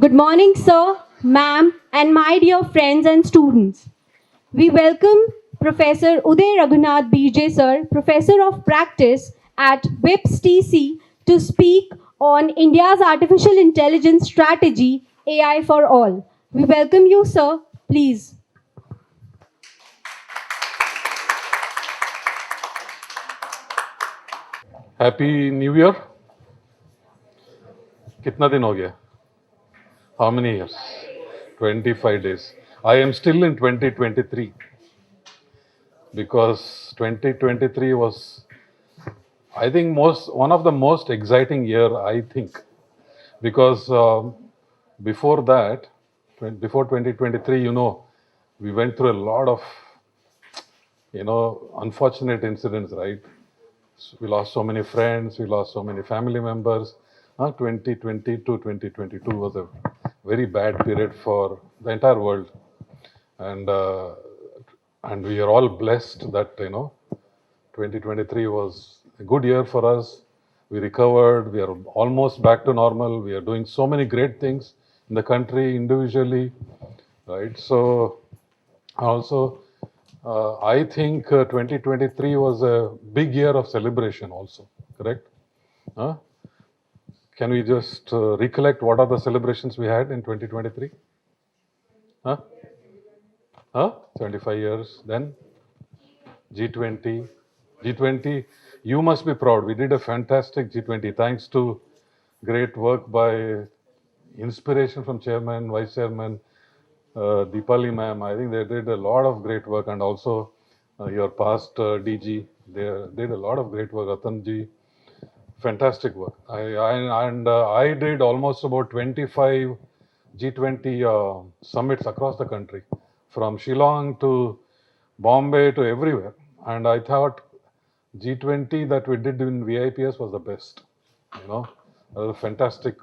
Good morning, sir, ma'am, and my dear friends and students. We welcome Professor Uday Raghunath BJ, sir, Professor of Practice at WIPS TC, to speak on India's artificial intelligence strategy, AI for all. We welcome you, sir. Please. Happy new year. कितना दिन हो गया? How many years? 25 days. I am still in 2023 because 2023 was, I think, one of the most exciting year, I think, because before that, before 2023, we went through a lot of unfortunate incidents, right? We lost so many friends, we lost so many family members. 2020 to 2022 was a very bad period for the entire world, and we are all blessed that 2023 was a good year for us. We recovered. We are almost back to normal. We are doing so many great things in the country individually, right? So also, I think 2023 was a big year of celebration also, correct? Huh? Can we just recollect what are the celebrations we had in 2023? Huh? Huh? 75 years. Then G20. G20, you must be proud. We did a fantastic G20 thanks to great work by inspiration from chairman, vice chairman, Deepali ma'am. I think they did a lot of great work, and also your past DG. They did a lot of great work. Ratanji, fantastic work. I did almost about 25 G20 summits across the country, from Shillong to Bombay to everywhere. And I thought G20 that we did in VIPS was the best. It was a fantastic.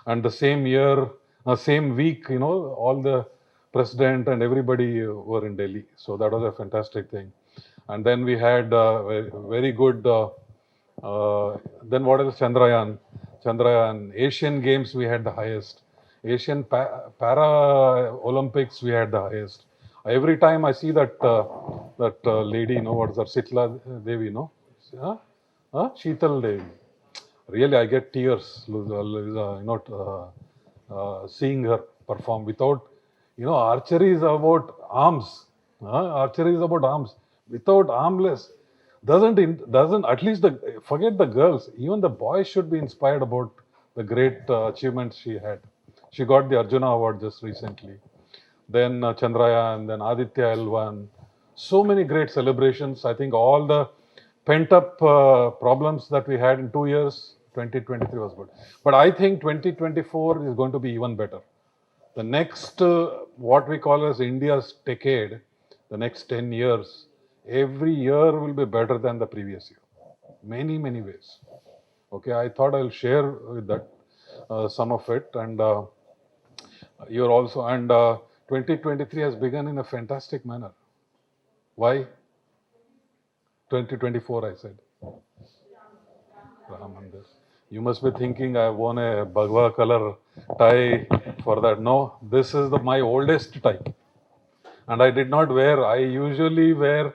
And the same year, same week, all the president and everybody were in Delhi. So that was a fantastic thing. And then we had very good. Then what else? Chandrayaan. Asian Games we had the highest. Asian Para Olympics we had the highest. Every time I see that lady, what is her, Sitla Devi, huh? Sheetal Devi. Really, I get tears, seeing her perform. Without, archery is about arms. Archery is about arms. Without armless, doesn't at least forget the girls. Even the boys should be inspired about the great achievements she had. She got the Arjuna Award just recently. Then Chandrayaan, then Aditya L1. So many great celebrations. I think all the pent up problems that we had in 2 years, 2023 was good. But I think 2024 is going to be even better. The next, what we call as India's decade, the next 10 years, every year will be better than the previous year. Many, many ways. Okay, I thought I'll share with that some of it. And you're also, and 2023 has begun in a fantastic manner. Why? 2024, I said. Ram Mandir. You must be thinking I won a Bhagwa color tie for that. No, this is my oldest tie. And I did not wear, I usually wear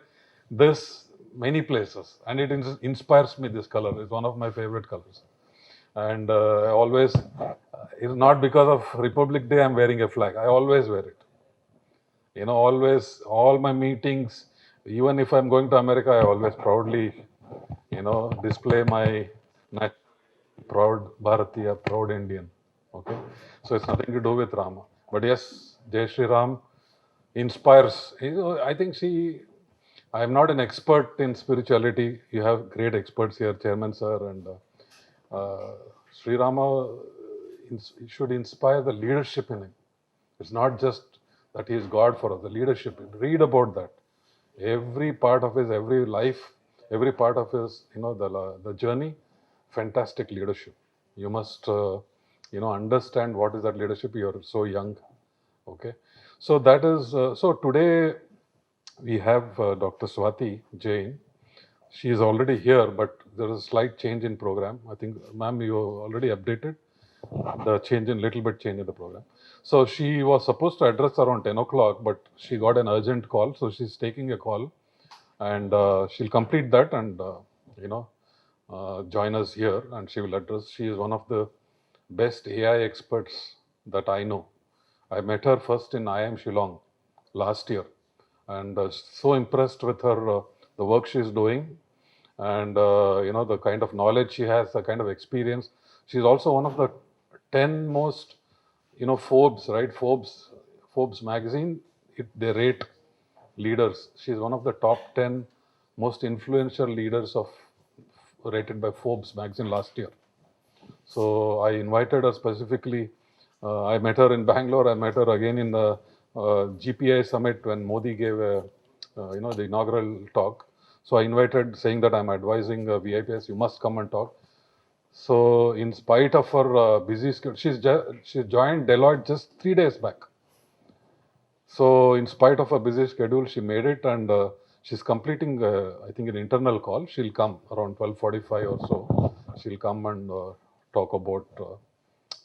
this many places. And it inspires me, this color. It's one of my favorite colors. And I always, it's not because of Republic Day I'm wearing a flag. I always wear it. Always, all my meetings, even if I'm going to America, I always proudly, display my proud Bharatiya, proud Indian. Okay, so it's nothing to do with Rama. But yes, Jai Shri Ram inspires. I think I am not an expert in spirituality. You have great experts here, Chairman Sir, and Sri Rama should inspire the leadership in him. It's not just that he is God for us, the leadership. Read about that. Every part of his, every life, every part of his, the journey, fantastic leadership. You must, understand what is that leadership. You're so young. Okay. So that is, so today we have Dr. Swati Jain. She is already here, but there is a slight change in program. I think, ma'am, you already updated. the little bit change in the program. So she was supposed to address around 10 o'clock, but she got an urgent call. So she's taking a call, and she'll complete that and, you know, join us here, and she will address. She is one of the best AI experts that I know. I met her first in IIM Shillong last year, and so impressed with her, the work she's doing, and you know, the kind of knowledge she has, the kind of experience. She's also one of the 10 most, you know, Forbes, right? Forbes magazine, they rate leaders. She's one of the top 10 most influential leaders of rated by Forbes magazine last year. So I invited her specifically. I met her in Bangalore. I met her again in the GPI summit when Modi gave a, you know, the inaugural talk. So I invited, saying that I'm advising VIPs, you must come and talk. So in spite of her busy schedule, she joined Deloitte just 3 days back. So in spite of her busy schedule, she made it, and she's completing, I think, an internal call. She'll come around 12:45 or so. She'll come and talk about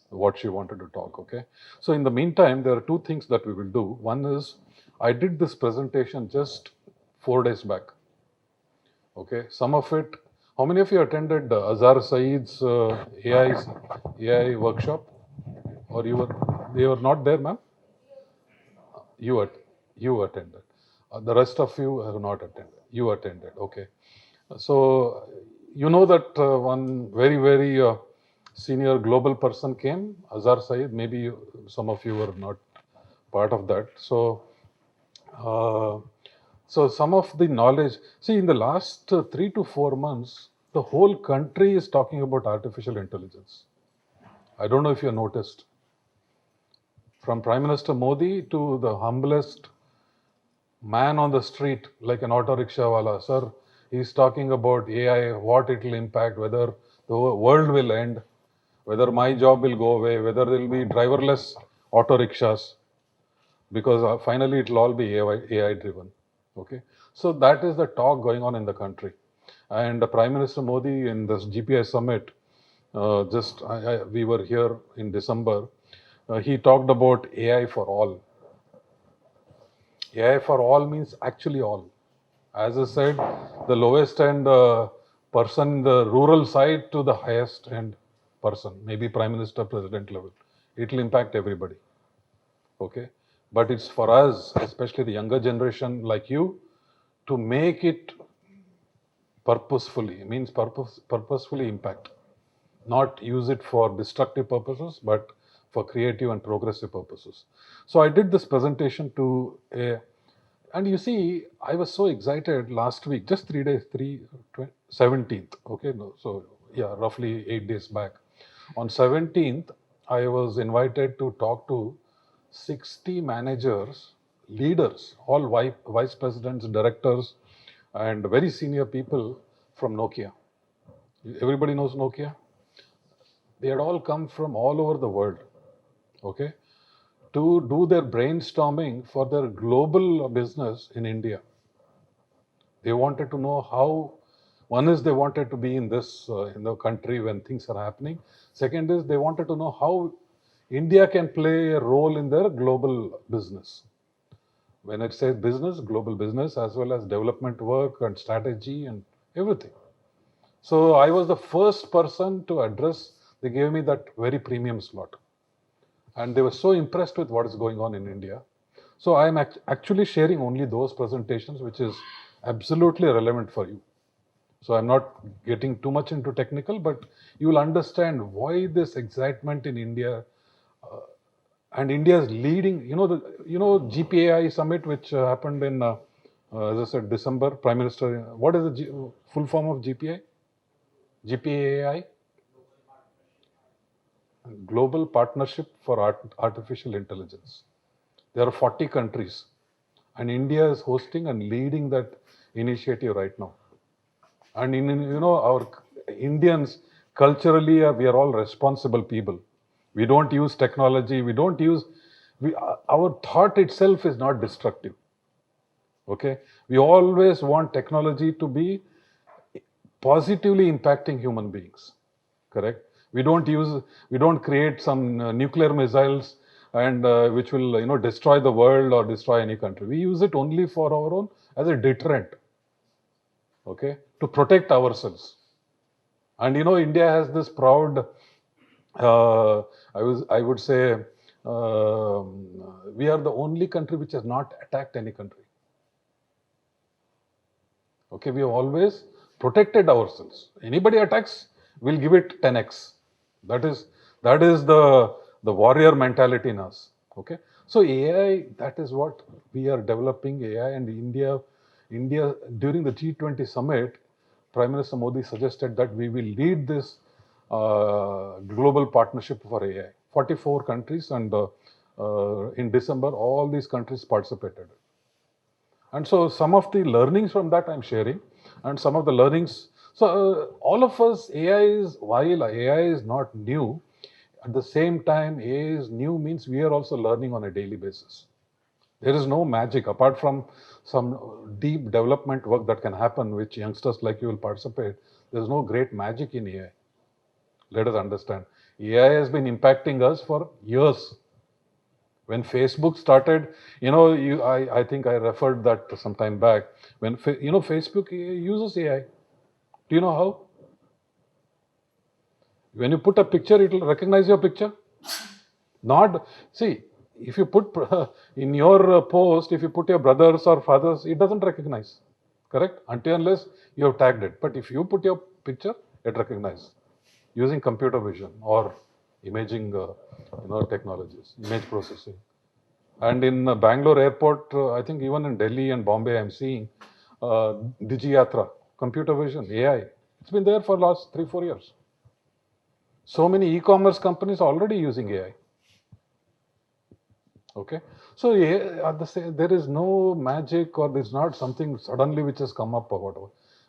what she wanted to talk. Okay. So in the meantime, there are two things that we will do. One is, I did this presentation just 4 days back. Okay. Some of it. How many of you attended Azhar Saeed's AI workshop? Or you were not there, ma'am? You at, you attended. The rest of you have not attended. You attended. Okay. So you know that one very senior global person came, Azhar Saeed. Maybe some of you were not part of that. So uh, so some of the knowledge. See, in the last 3 to 4 months, the whole country is talking about artificial intelligence. I don't know if you noticed. From Prime Minister Modi to the humblest man on the street, like an auto rickshaw wala, sir, he's talking about AI, what it will impact, whether the world will end, whether my job will go away, whether there will be driverless auto rickshaws, because finally it will all be AI driven. Okay, so that is the talk going on in the country, and Prime Minister Modi in this GPI summit, we were here in December. He talked about AI for all. AI for all means actually all. As I said, the lowest end person in the rural side to the highest end person, maybe Prime Minister, President level. It will impact everybody. Okay. But it's for us, especially the younger generation like you, to make it purposefully, means purposefully impact. Not use it for destructive purposes, but for creative and progressive purposes. So I did this presentation to a, and you see, I was so excited last week, just 3 days, 17th. Okay, no, so yeah, roughly 8 days back. On 17th, I was invited to talk to 60 managers, leaders, all vice presidents, directors, and very senior people from Nokia. Everybody knows Nokia? They had all come from all over the world, okay, to do their brainstorming for their global business in India. They wanted to know how. One is they wanted to be in this in the country when things are happening. Second is they wanted to know how India can play a role in their global business. When it says business, global business, as well as development work and strategy and everything. So I was the first person to address. They gave me that very premium slot, and they were so impressed with what is going on in India. So I am actually sharing only those presentations which is absolutely relevant for you. So I'm not getting too much into technical, but you will understand why this excitement in India, and India is leading. GPAI summit which happened in, as I said, December. Prime Minister, what is the full form of GPI? GPAI, Global Partnership for Artificial Intelligence. There are 40 countries, and India is hosting and leading that initiative right now. And our Indians culturally, we are all responsible people. We don't use technology. We don't use. Our thought itself is not destructive. Okay, we always want technology to be positively impacting human beings. Correct. We don't use, we don't create some nuclear missiles and which will, destroy the world or destroy any country. We use it only for our own, as a deterrent, okay, to protect ourselves. And India has this proud, I would say, we are the only country which has not attacked any country. Okay, we have always protected ourselves. Anybody attacks, we'll give it 10x. That is the warrior mentality in us. Okay, so AI, that is what we are developing AI, and India during the G20 summit, Prime Minister Modi suggested that we will lead this global partnership for AI. 44 countries, and in December, all these countries participated. And so some of the learnings from that I'm sharing, and some of the learnings. So all of us, while AI is not new, at the same time, AI is new means we are also learning on a daily basis. There is no magic apart from some deep development work that can happen, which youngsters like you will participate. There's no great magic in AI. Let us understand. AI has been impacting us for years. When Facebook started, I think I referred that some time back. When Facebook uses AI. Do you know how? When you put a picture, it will recognize your picture. Not see, if you put in your post, if you put your brothers or fathers, it doesn't recognize. Correct? Until unless you have tagged it. But if you put your picture, it recognizes using computer vision or imaging, technologies, image processing. And in Bangalore airport, I think even in Delhi and Bombay, I'm seeing Digiyatra, computer vision, AI. It's been there for last 3-4 years. So many e-commerce companies are already using AI. Okay, so there is no magic, or there's not something suddenly which has come up or whatever.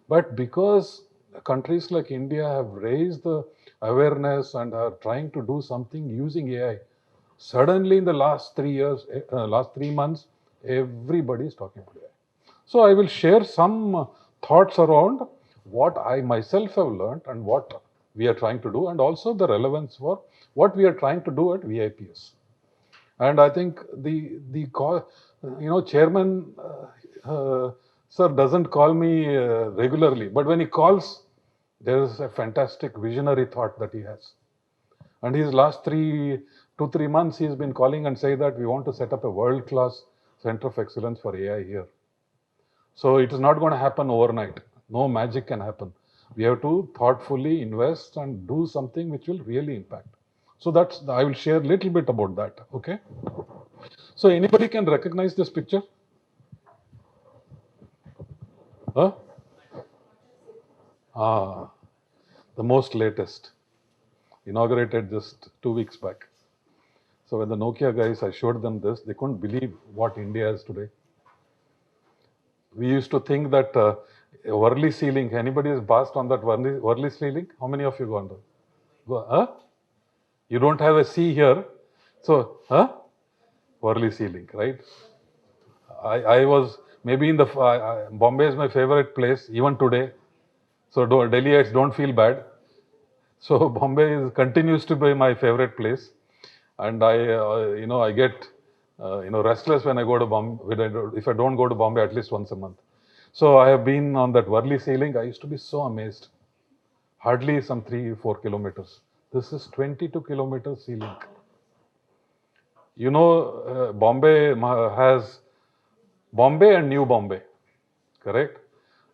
But because countries like India have raised the awareness and are trying to do something using AI, suddenly in the last 3 years, last 3 months, everybody is talking about AI. So I will share some thoughts around what I myself have learned and what we are trying to do, and also the relevance for what we are trying to do at VIPS. And I think the call, chairman sir doesn't call me regularly, but when he calls, there is a fantastic visionary thought that he has. And his last 2-3 months, he's been calling and say that we want to set up a world-class center of excellence for AI here. So it is not going to happen overnight. No magic can happen. We have to thoughtfully invest and do something which will really impact. So I will share a little bit about that. Okay. So anybody can recognize this picture? Huh? The most latest, inaugurated just 2 weeks back. So when the Nokia guys, I showed them this, they couldn't believe what India is today. We used to think that Worli ceiling, anybody has passed on that Worli ceiling? How many of you gone there? Huh? You don't have a C here. So, Worli ceiling, right? I was maybe in the, Bombay is my favorite place, even today. So Delhiites don't feel bad. So Bombay continues to be my favorite place. And I get, restless when I go to Bombay, if I don't go to Bombay at least once a month. So I have been on that Worli ceiling. I used to be so amazed. Hardly some 3-4 kilometers. This is 22 kilometers ceiling. Bombay has Bombay and New Bombay, correct?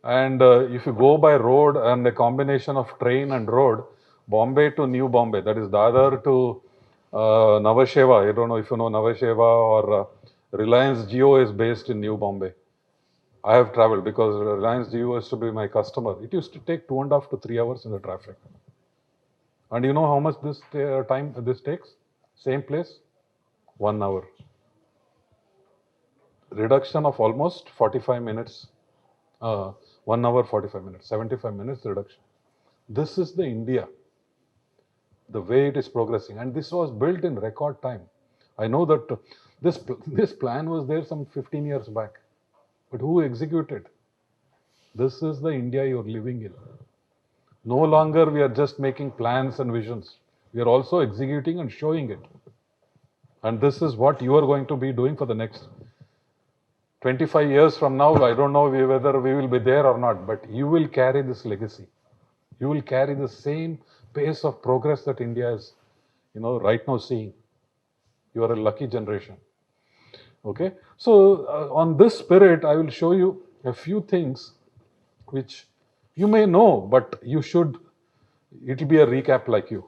And if you go by road and a combination of train and road, Bombay to New Bombay, that is Dadar to Navasheva. I don't know if you know Navasheva, or Reliance Jio is based in New Bombay. I have traveled because Reliance Jio used to be my customer. It used to take 2.5 to 3 hours in the traffic. And you know how much this time this takes? Same place, 1 hour. Reduction of almost 45 minutes. 1 hour 45 minutes, 75 minutes reduction. This is the India, the way it is progressing, and this was built in record time. I know that this plan was there some 15 years back, but who executed? This is the India you're living in. No longer we are just making plans and visions. We are also executing and showing it. And this is what you are going to be doing for the next 25 years from now. I don't know whether we will be there or not, but you will carry this legacy. You will carry the same pace of progress that India is, right now seeing. You are a lucky generation. Okay. So on this spirit, I will show you a few things which you may know, but you should. It will be a recap like you.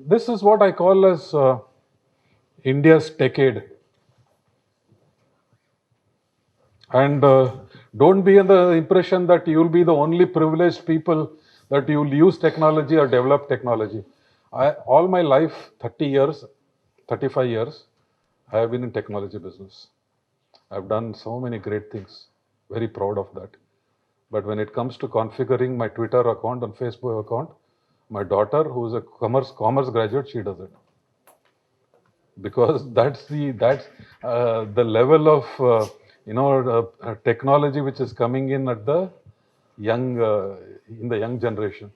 This is what I call as India's decade. And don't be in the impression that you will be the only privileged people that you will use technology or develop technology. All my life, 30 years, 35 years, I have been in technology business. I've done so many great things. Very proud of that. But when it comes to configuring my Twitter account and Facebook account, my daughter, who is a commerce graduate, she does it, because that's the level of technology which is coming in at the young in the young generation.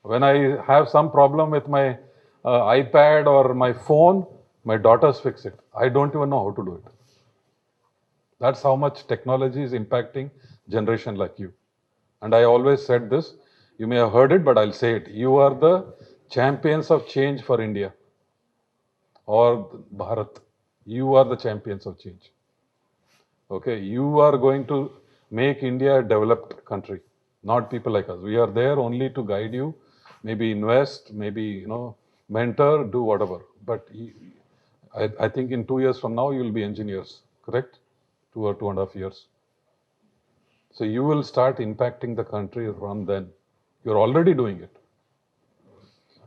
When I have some problem with my iPad or my phone, my daughters fix it. I don't even know how to do it. That's how much technology is impacting generation like you. And I always said this, you may have heard it, but I'll say it. You are the champions of change for India or Bharat. You are the champions of change. Okay, you are going to make India a developed country, not people like us. We are there only to guide you, maybe invest, maybe, mentor, do whatever. But I think in 2 years from now, you will be engineers, correct? 2 or 2.5 years. So you will start impacting the country from then. You're already doing it.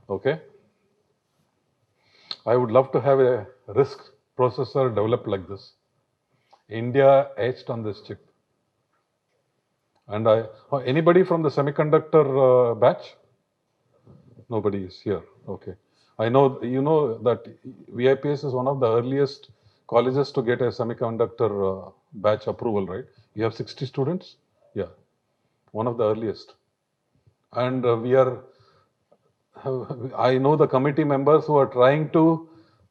Okay? I would love to have a RISC processor developed like this. India etched on this chip. And anybody from the semiconductor batch? Nobody is here. Okay. I know you know that VIPS is one of the earliest colleges to get a semiconductor batch approval, right? You have 60 students? Yeah. One of the earliest. And I know the committee members who are trying to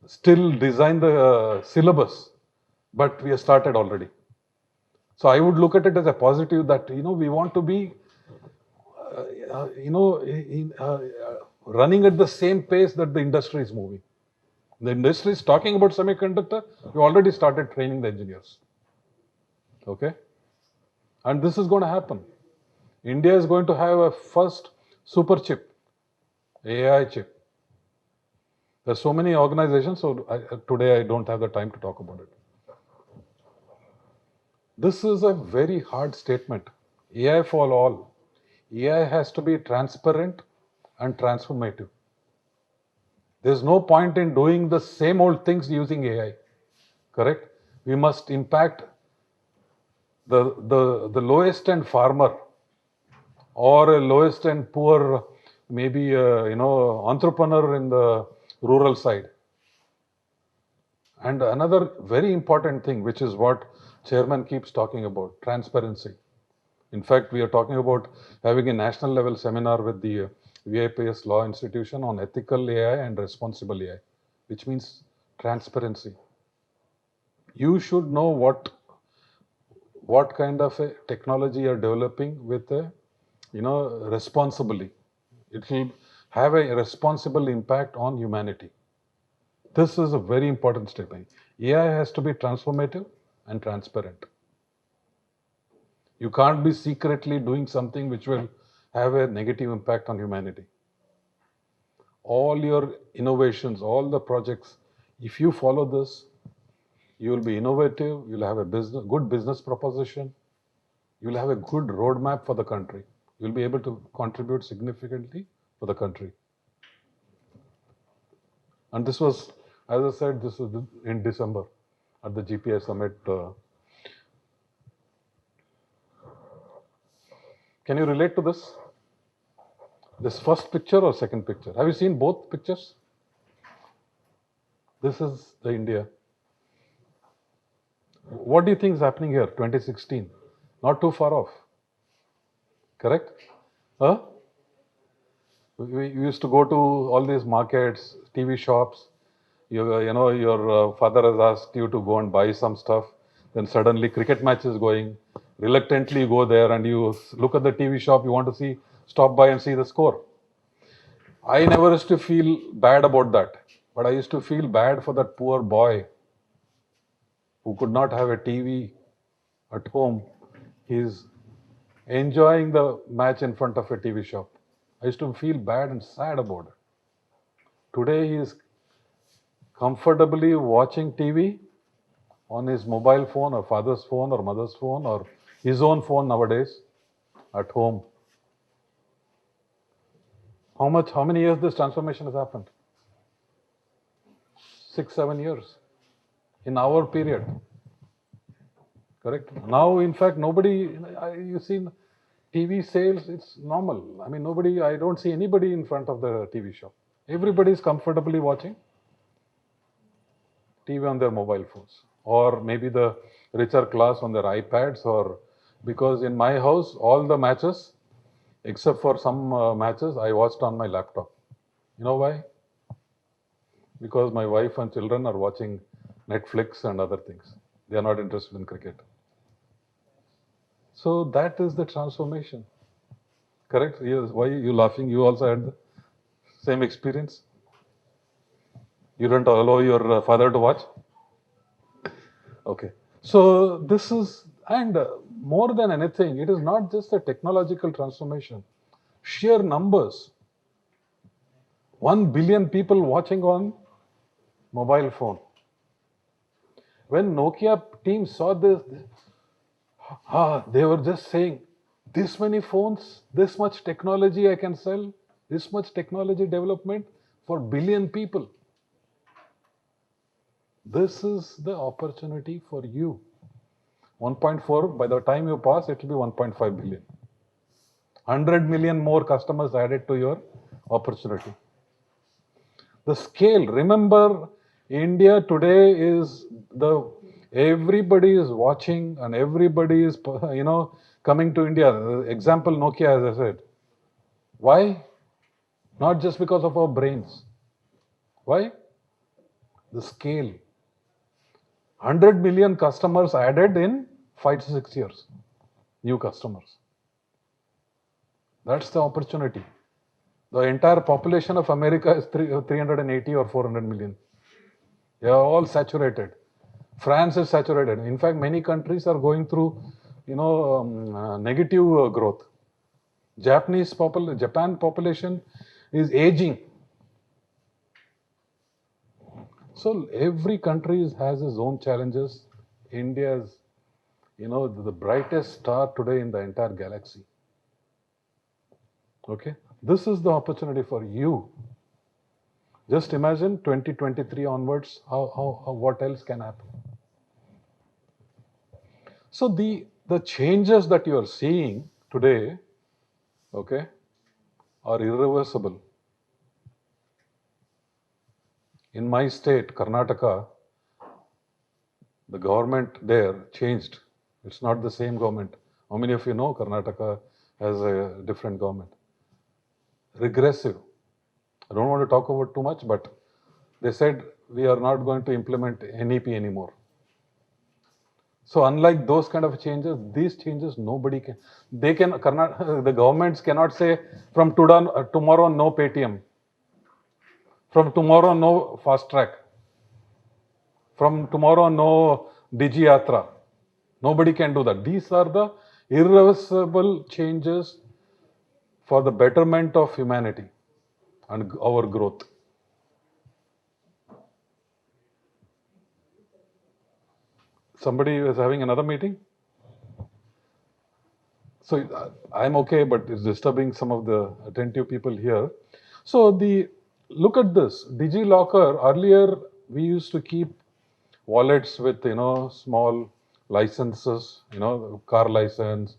still design the syllabus, but we have started already. So I would look at it as a positive that, we want to be, running at the same pace that the industry is moving. The industry is talking about semiconductor, we already started training the engineers. Okay? And this is going to happen. India is going to have a first super chip, AI chip. There's so many organizations, so today I don't have the time to talk about it. This is a very hard statement. AI for all. AI has to be transparent and transformative. There's no point in doing the same old things using AI. Correct? We must impact the lowest end farmer or a lowest end poor, maybe entrepreneur in the rural side. And another very important thing, which is what Chairman keeps talking about, transparency. In fact, we are talking about having a national level seminar with the VIPS Law Institution on ethical AI and responsible AI, which means transparency. You should know what kind of a technology you're developing with a, responsibly. It will have a responsible impact on humanity. This is a very important statement. AI has to be transformative and transparent. You can't be secretly doing something which will have a negative impact on humanity. All your innovations, all the projects, if you follow this, you will be innovative, you'll have a good business proposition, you'll have a good roadmap for the country. You'll be able to contribute significantly for the country. And this was, as I said, this was in December at the GPI summit. Can you relate to this? This first picture or second picture? Have you seen both pictures? This is the India. What do you think is happening here? 2016. Not too far off. Correct? Huh? We used to go to all these markets, TV shops. Your father has asked you to go and buy some stuff. Then suddenly cricket match is going. Reluctantly you go there and you look at the TV shop. You want to see, stop by and see the score. I never used to feel bad about that, but I used to feel bad for that poor boy who could not have a TV at home. He's enjoying the match in front of a TV shop. I used to feel bad and sad about it. Today he is comfortably watching TV on his mobile phone or father's phone or mother's phone or his own phone nowadays at home. How many years this transformation has happened? 6, 7 years in our period. Correct? Now, in fact, nobody, you see, TV sales, it's normal. I mean, I don't see anybody in front of the TV shop. Everybody is comfortably watching TV on their mobile phones, or maybe the richer class on their iPads, or because in my house, all the matches, except for some matches, I watched on my laptop. You know why? Because my wife and children are watching Netflix and other things. They are not interested in cricket. So that is the transformation. Correct? Yes. Why are you laughing? You also had the same experience? You don't allow your father to watch? Okay. So this is, and more than anything, it is not just a technological transformation. Sheer numbers. 1 billion people watching on mobile phone. When Nokia team saw this, they were just saying, this many phones, this much technology I can sell, this much technology development for billion people. This is the opportunity for you. 1.4, by the time you pass, it will be 1.5 billion. 100 million more customers added to your opportunity. The scale, remember, India today is everybody is watching and everybody is, coming to India. Example, Nokia, as I said. Why? Not just because of our brains. Why? The scale. 100 million customers added in 5 to 6 years. New customers. That's the opportunity. The entire population of America is 380 or 400 million. They are all saturated. France is saturated. In fact, many countries are going through, negative growth. Japan population is aging. So every country has its own challenges. India is, the brightest star today in the entire galaxy. Okay, this is the opportunity for you. Just imagine 2023 onwards, what else can happen. So the changes that you are seeing today, okay, are irreversible. In my state, Karnataka, the government there changed. It's not the same government. How many of you know Karnataka has a different government? Regressive. I don't want to talk about too much, but they said we are not going to implement NEP anymore. So unlike those kind of changes, these changes nobody can. The governments cannot say from tomorrow no Paytm. From tomorrow no fast track. From tomorrow no Digi Yatra. Nobody can do that. These are the irreversible changes for the betterment of humanity and our growth. Somebody is having another meeting? So I'm okay, but it's disturbing some of the attentive people here. So look at this. DigiLocker, earlier we used to keep wallets with, small licenses, car license,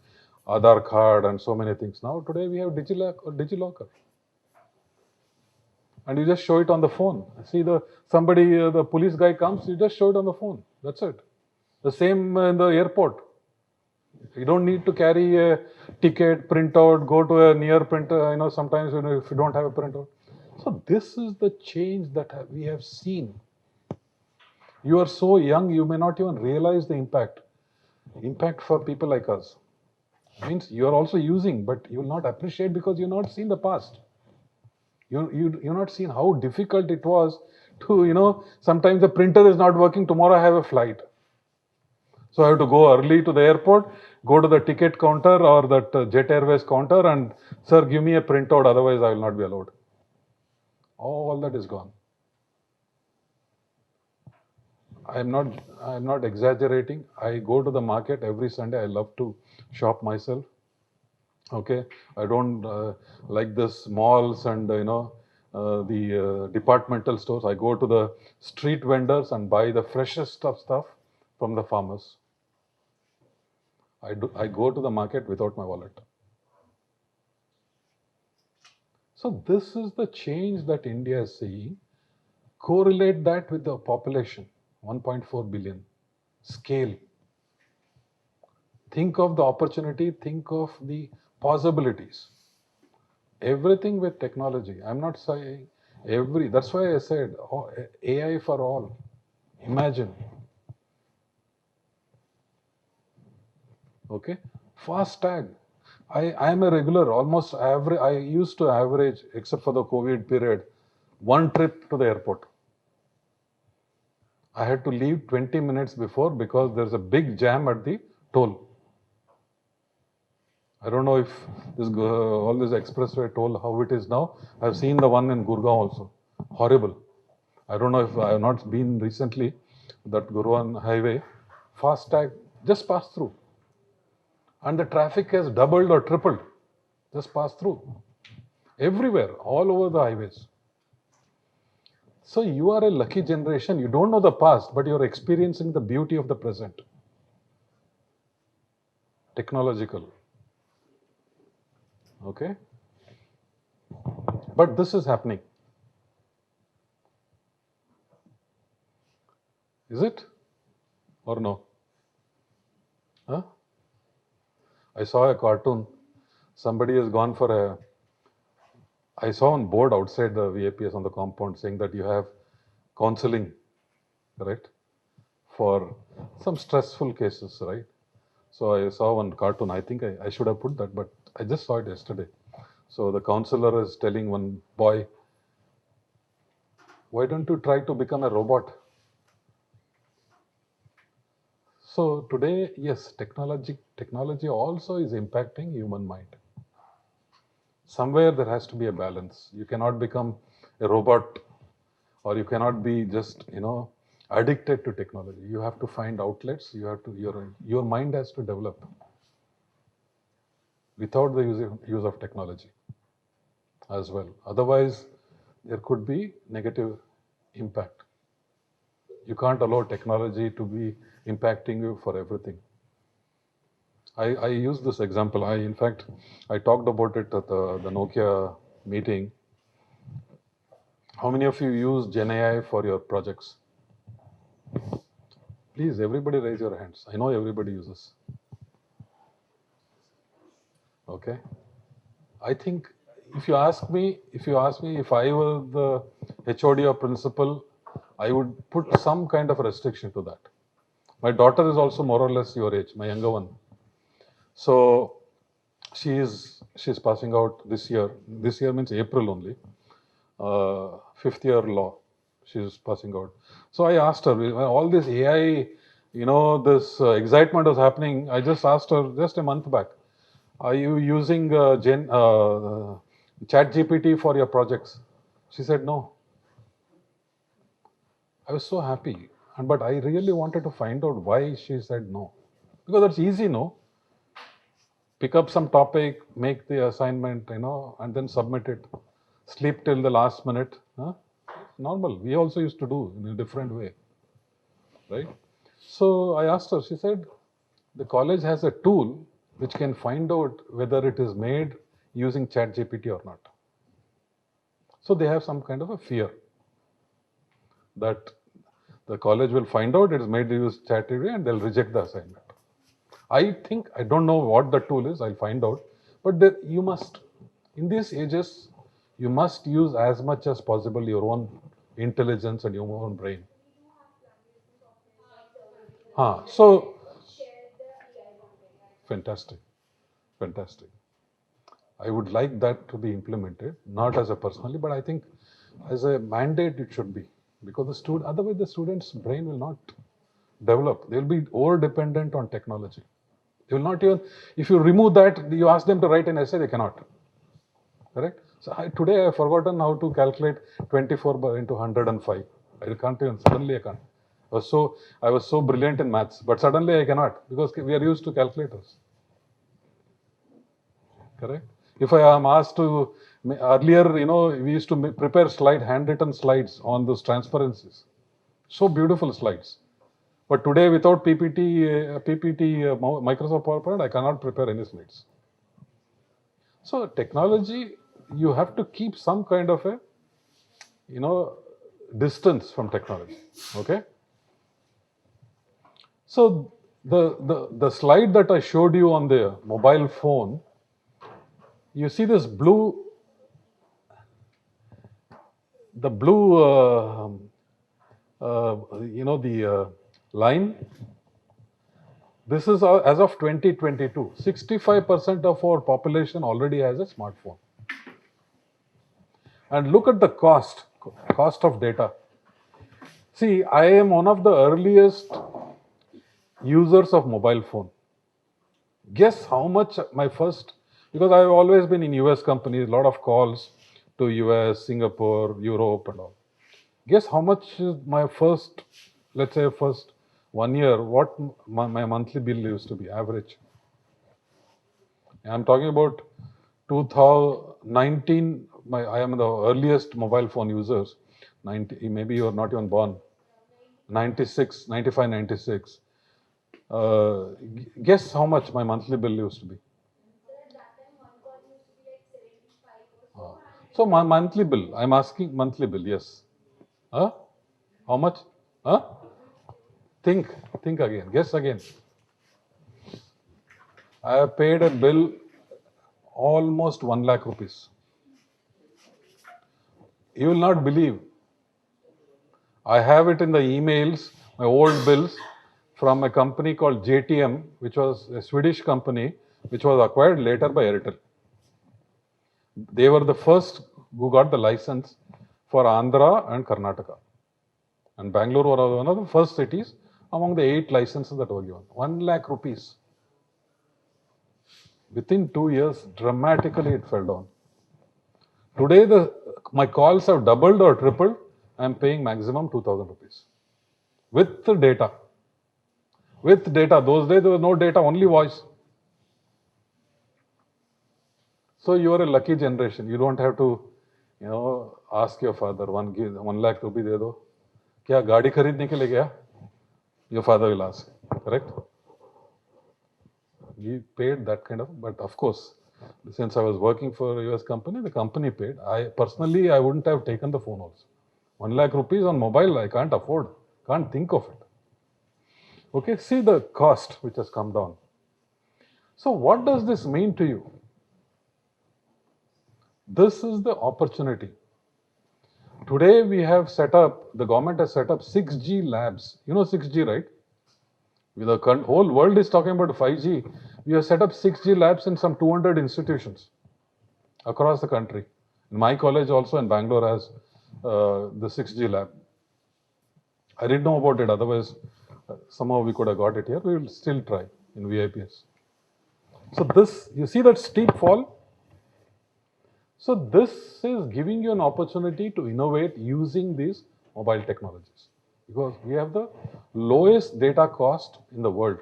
Aadhaar card and so many things. Now today we have DigiLocker. And you just show it on the phone. See the police guy comes, you just show it on the phone. That's it. The same in the airport. You don't need to carry a ticket, printout, go to a near printer. Sometimes if you don't have a printout. So this is the change that we have seen. You are so young, you may not even realize the impact. Impact for people like us means you are also using, but you will not appreciate because you've not seen the past. You've not seen how difficult it was to, sometimes the printer is not working, tomorrow I have a flight. So I have to go early to the airport, go to the ticket counter or that Jet Airways counter and, sir, give me a printout, otherwise I will not be allowed. All that is gone. I'm not exaggerating. I go to the market every Sunday. I love to shop myself. Okay, I don't like this malls and the departmental stores. I go to the street vendors and buy the freshest of stuff from the farmers. I go to the market without my wallet. So this is the change that India is seeing. Correlate that with the population, 1.4 billion scale. Think of the opportunity, think of the possibilities. Everything with technology. I'm not saying that's why I said AI for all. Imagine. Okay. Fast tag. I'm a regular, almost average. I used to average, except for the COVID period, one trip to the airport. I had to leave 20 minutes before because there's a big jam at the toll. I don't know if all this expressway toll, how it is now. I've seen the one in Gurgaon also. Horrible. I don't know if I have not been recently, that Gurgaon highway. Fast tag, just pass through. And the traffic has doubled or tripled. Just pass through. Everywhere, all over the highways. So you are a lucky generation. You don't know the past, but you're experiencing the beauty of the present. Technological. Okay? But this is happening. Is it? Or no? Huh? I saw a cartoon. Somebody has gone for a. I saw on board outside the VAPS on the compound saying that you have counseling, right? For some stressful cases, right? So I saw one cartoon. I think I should have put that, but I just saw it yesterday. So the counselor is telling one boy, why don't you try to become a robot? So today, yes, technology also is impacting human mind. Somewhere there has to be a balance. You cannot become a robot, or you cannot be just addicted to technology. You have to find outlets. Your mind has to develop without the use of technology as well. Otherwise, there could be negative impact. You can't allow technology to be impacting you for everything. I use this example. In fact, I talked about it at the Nokia meeting. How many of you use GenAI for your projects? Please, everybody raise your hands. I know everybody uses. Okay. I think if you ask me if I were the HOD or principal, I would put some kind of restriction to that. My daughter is also more or less your age, my younger one. So she's passing out this year. This year means April only. Fifth year law. She's passing out. So I asked her, when all this AI, this excitement was happening. I just asked her just a month back, are you using Chat GPT for your projects? She said no. I was so happy, but I really wanted to find out why she said no. Because that's easy, no? Pick up some topic, make the assignment, and then submit it. Sleep till the last minute. Huh? Normal. We also used to do in a different way. Right? So I asked her, she said, the college has a tool which can find out whether it is made using ChatGPT or not. So they have some kind of a fear that the college will find out it is made to use ChatGPT and they'll reject the assignment. I think, I don't know what the tool is, I'll find out. But there, you must, in these ages, you must use as much as possible your own intelligence and your own brain. So, fantastic, fantastic. I would like that to be implemented, not as a personally, but I think as a mandate it should be. Because the student, otherwise the student's brain will not develop. They'll be over dependent on technology. They will not even, if you remove that, you ask them to write an essay, they cannot. Correct? So today I have forgotten how to calculate 24 into 105. I can't even, suddenly I can't. I was so brilliant in maths, but suddenly I cannot because we are used to calculators. Correct? If I am asked to, earlier, we used to prepare handwritten slides on those transparencies. So beautiful slides. But today, without Microsoft PowerPoint, I cannot prepare any slides. So technology, you have to keep some kind of a, distance from technology. Okay. So the slide that I showed you on the mobile phone, you see this blue, the line. This is as of 2022. 65% of our population already has a smartphone. And look at the cost of data. See, I am one of the earliest users of mobile phone. Guess how much because I've always been in US companies, a lot of calls to US, Singapore, Europe and all. Guess how much is my first 1 year, what my monthly bill used to be, average. I'm talking about 2019, I am the earliest mobile phone users. Maybe you're not even born. 96, 95, 96. Guess how much my monthly bill used to be? So my monthly bill, I'm asking monthly bill, yes. Huh? How much? Huh? Think again, guess again. I have paid a bill almost 1 lakh rupees. You will not believe. I have it in the emails, my old bills from a company called JTM, which was a Swedish company, which was acquired later by Airtel. They were the first who got the license for Andhra and Karnataka. And Bangalore was one of the first cities among the 8 licenses that were given. 1 lakh rupees. Within 2 years, dramatically it fell down. Today, my calls have doubled or tripled. I am paying maximum 2,000 rupees. With the data. With data. Those days there was no data, only voice. So you are a lucky generation. You don't have to, ask your father, 1 lakh rupee de do. Kya gaadi kharidne ke liye gaya? Your father will ask. Correct? We paid that kind of, but of course, since I was working for a US company, the company paid. I wouldn't have taken the phone also. 1 lakh rupees on mobile, I can't afford, can't think of it. Okay, see the cost which has come down. So what does this mean to you? This is the opportunity. Today we have the government has set up 6G labs. You know 6G, right? The whole world is talking about 5G. We have set up 6G labs in some 200 institutions across the country. My college also in Bangalore has the 6G lab. I didn't know about it, otherwise somehow we could have got it here. We will still try in VIPS. So you see that steep fall? So this is giving you an opportunity to innovate using these mobile technologies, because we have the lowest data cost in the world.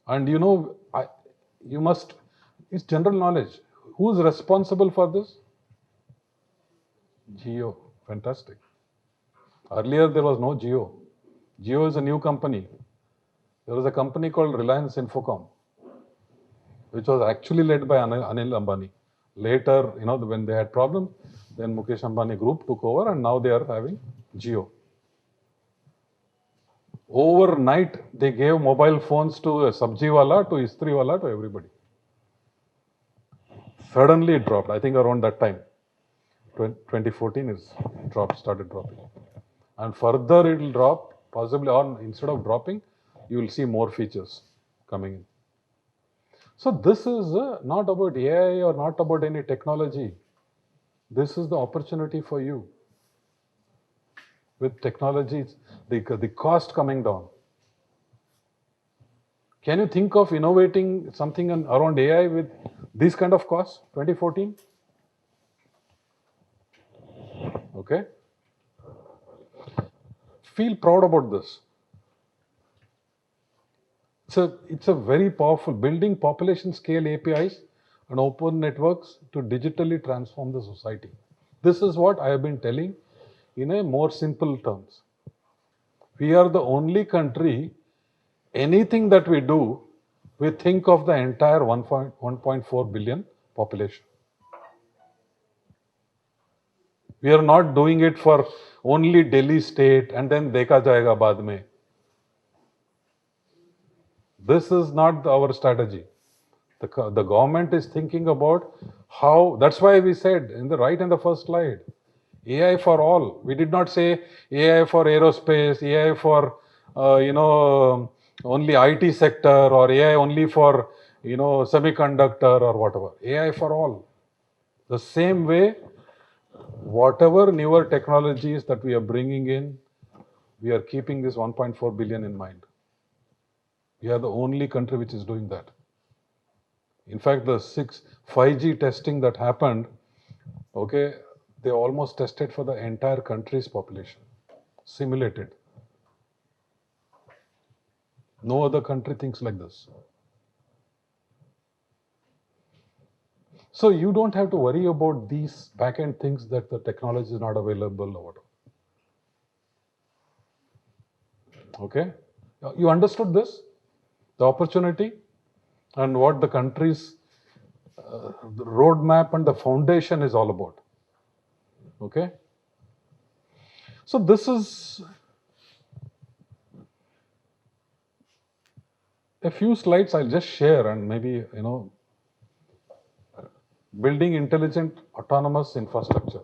And it's general knowledge. Who's responsible for this? Jio. Fantastic. Earlier there was no Jio. Jio is a new company. There was a company called Reliance Infocom, which was actually led by Anil Ambani. Later, when they had problems, then Mukesh Ambani group took over and now they are having Jio. Overnight, they gave mobile phones to a sabji wala, to istri wala, to everybody. Suddenly it dropped. I think around that time, 2014 is started dropping. And further it will drop, possibly, or instead of dropping, you will see more features coming in. So this is not about AI or not about any technology. This is the opportunity for you. With technologies, the cost coming down. Can you think of innovating something around AI with this kind of cost, 2014? Okay. Feel proud about this. It's a very powerful building population scale APIs and open networks to digitally transform the society. This is what I have been telling in a more simple terms. We are the only country, anything that we do, we think of the entire 1.4 billion population. We are not doing it for only Delhi state and then dekha jayega baad mein. This is not our strategy. The government is thinking about how, that's why we said in the first slide, AI for all. We did not say AI for aerospace, AI for, only IT sector, or AI only for, semiconductor or whatever. AI for all. The same way, whatever newer technologies that we are bringing in, we are keeping this 1.4 billion in mind. We are the only country which is doing that. In fact, the 5G testing that happened, okay, they almost tested for the entire country's population, simulated. No other country thinks like this. So you don't have to worry about these back-end things that the technology is not available or whatever. Okay? You understood this? The opportunity and what the country's the roadmap and the foundation is all about. Okay? So this is a few slides I'll just share, and maybe, building intelligent autonomous infrastructure.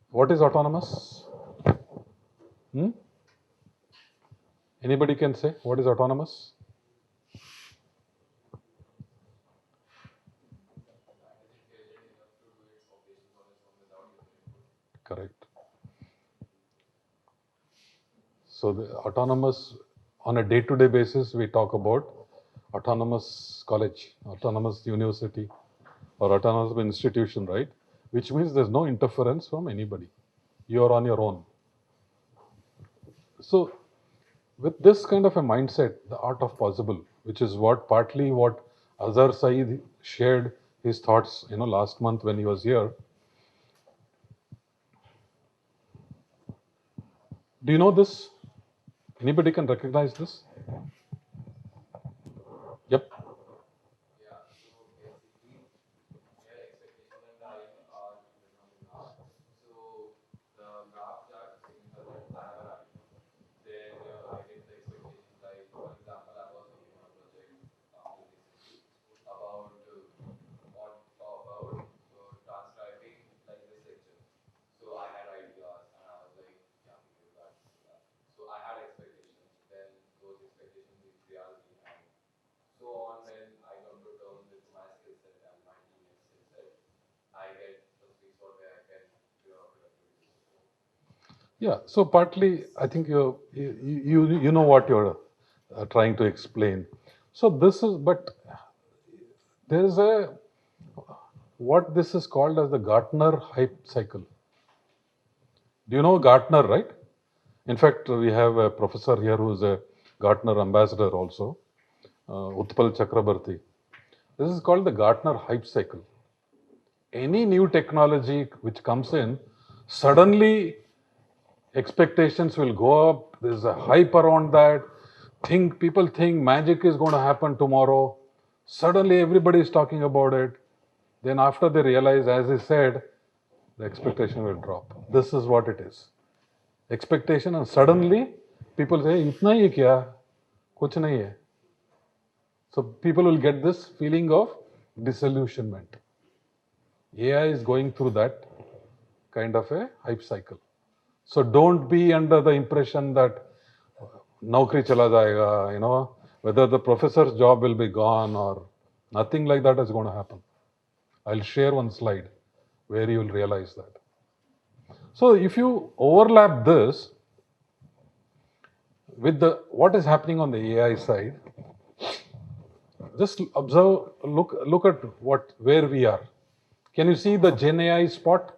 What is autonomous? Anybody can say what is autonomous? Correct. So the autonomous, on a day-to-day basis, we talk about autonomous college, autonomous university, or autonomous institution, right? Which means there's no interference from anybody. You're on your own. So with this kind of a mindset, the art of possible, which is partly what Azhar Saeed shared his thoughts, last month when he was here. Do you know this? Anybody can recognize this? Yep. Yeah. So partly, I think you know what you're trying to explain. So this is, but there is what this is called as the Gartner hype cycle. Do you know Gartner, right? In fact, we have a professor here who is a Gartner ambassador also, Utpal Chakrabarti. This is called the Gartner hype cycle. Any new technology which comes in, suddenly expectations will go up. There's a hype around that. People think magic is going to happen tomorrow. Suddenly everybody is talking about it. Then after they realize, as I said, the expectation will drop. This is what it is. Expectation, and suddenly People say, इतना ही है क्या? कुछ नहीं है. So people will get this feeling of disillusionment. AI is going through that kind of a hype cycle. So don't be under the impression that naukri chala jayega, whether the professor's job will be gone or nothing like that is going to happen. I'll share one slide where you will realize that. So if you overlap this with what is happening on the AI side, just observe, look at where we are. Can you see the Gen AI spot?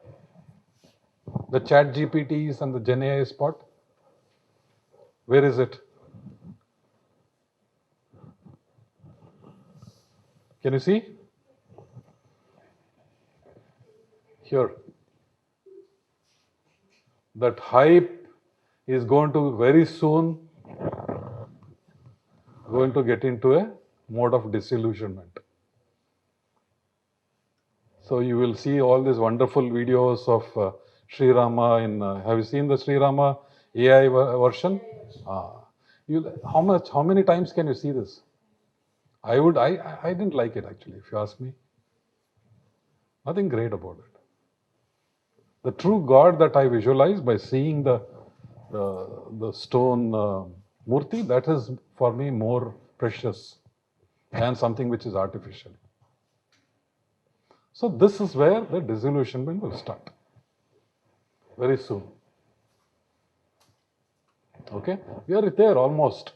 The chat GPTs and the Gen AI spot? Where is it? Can you see? Here. That hype is going to very soon going to get into a mode of disillusionment. So you will see all these wonderful videos of Sri Rama in. Have you seen the Sri Rama AI version? How many times can you see this? I didn't like it actually. If you ask me, nothing great about it. The true God that I visualize by seeing the stone murti, that is for me more precious than something which is artificial. So this is where the disillusionment will start very soon. Okay, we are there almost.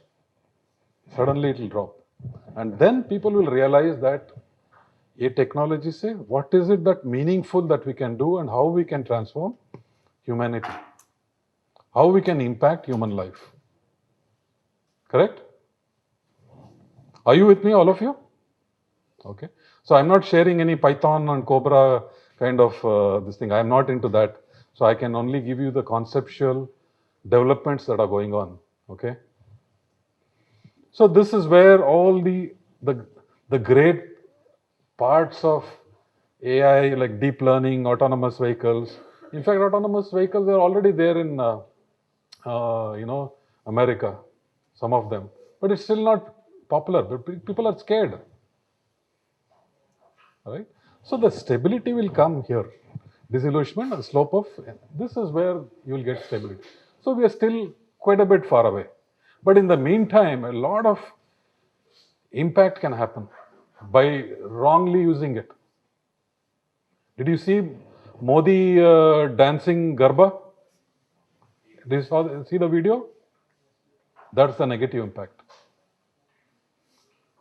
Suddenly it will drop, and then people will realize that a technology say what is it that meaningful that we can do and how we can transform humanity, how we can impact human life. Correct? Are you with me, all of you? Okay. So I'm not sharing any Python and Cobra kind of this thing. I'm not into that. So I can only give you the conceptual developments that are going on. Okay. So this is where all the great parts of AI like deep learning, autonomous vehicles. In fact, autonomous vehicles are already there in America, some of them, but it's still not popular. But people are scared. Right? So the stability will come here. Disillusionment, the slope of this is where you will get stability. So we are still quite a bit far away. But in the meantime, a lot of impact can happen by wrongly using it. Did you see Modi dancing Garba? Did you see the video? That's the negative impact.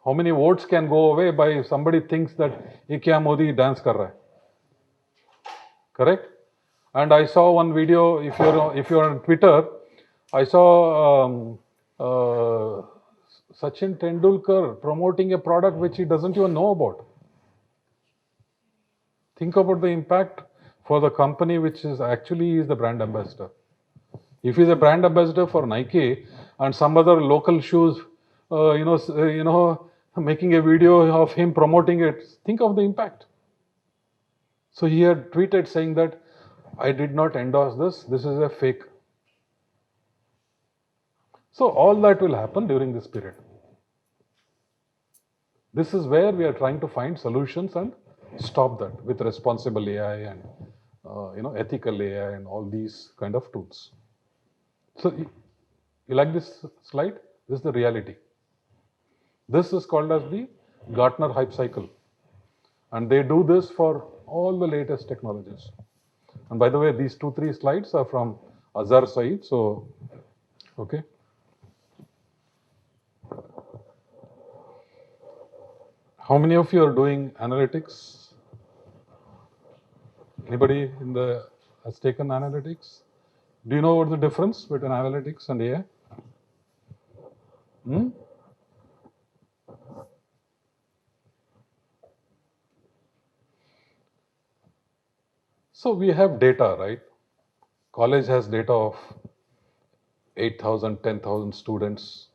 How many votes can go away by if somebody thinks that ye kya Modi dance kar raha hai? Correct? And I saw one video. If you're on Twitter, I saw Sachin Tendulkar promoting a product which he doesn't even know about. Think about the impact for the company which is actually the brand ambassador. If he's a brand ambassador for Nike and some other local shoes, making a video of him promoting it, think of the impact. So he had tweeted saying that I did not endorse this. This is a fake. So all that will happen during this period. This is where we are trying to find solutions and stop that with responsible AI and ethical AI and all these kind of tools. So you like this slide? This is the reality. This is called as the Gartner hype cycle. And they do this for all the latest technologies. And by the way, these 2-3 slides are from Azhar Saeed. So, okay. How many of you are doing analytics? Anybody has taken analytics? Do you know what the difference between analytics and AI? So we have data, right? College has data of 8,000, 10,000 students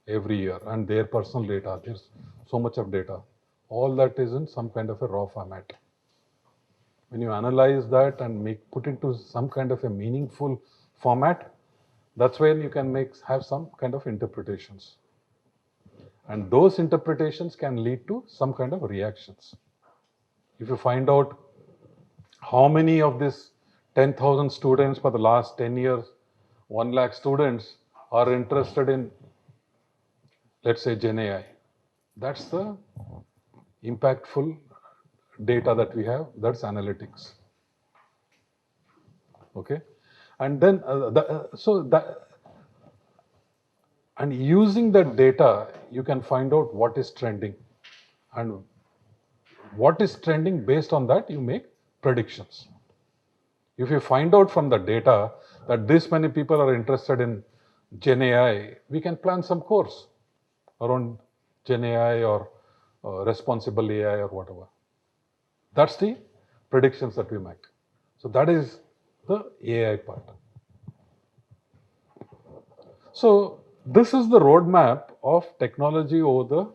every year and their personal data. There's so much of data. All that is in some kind of a raw format. When you analyze that and put into some kind of a meaningful format, That's when you can have some kind of interpretations. And those interpretations can lead to some kind of reactions. If you find out how many of these 10,000 students for the last 10 years, 1 lakh students are interested in, let's say, Gen AI. That's the impactful data that we have. That's analytics. Okay. And then, and using that data, you can find out what is trending. And what is trending, based on that, you make predictions. If you find out from the data that this many people are interested in Gen AI, we can plan some course around Gen AI or responsible AI or whatever. That's the predictions that we make. So that is the AI part. So this is the roadmap of technology over the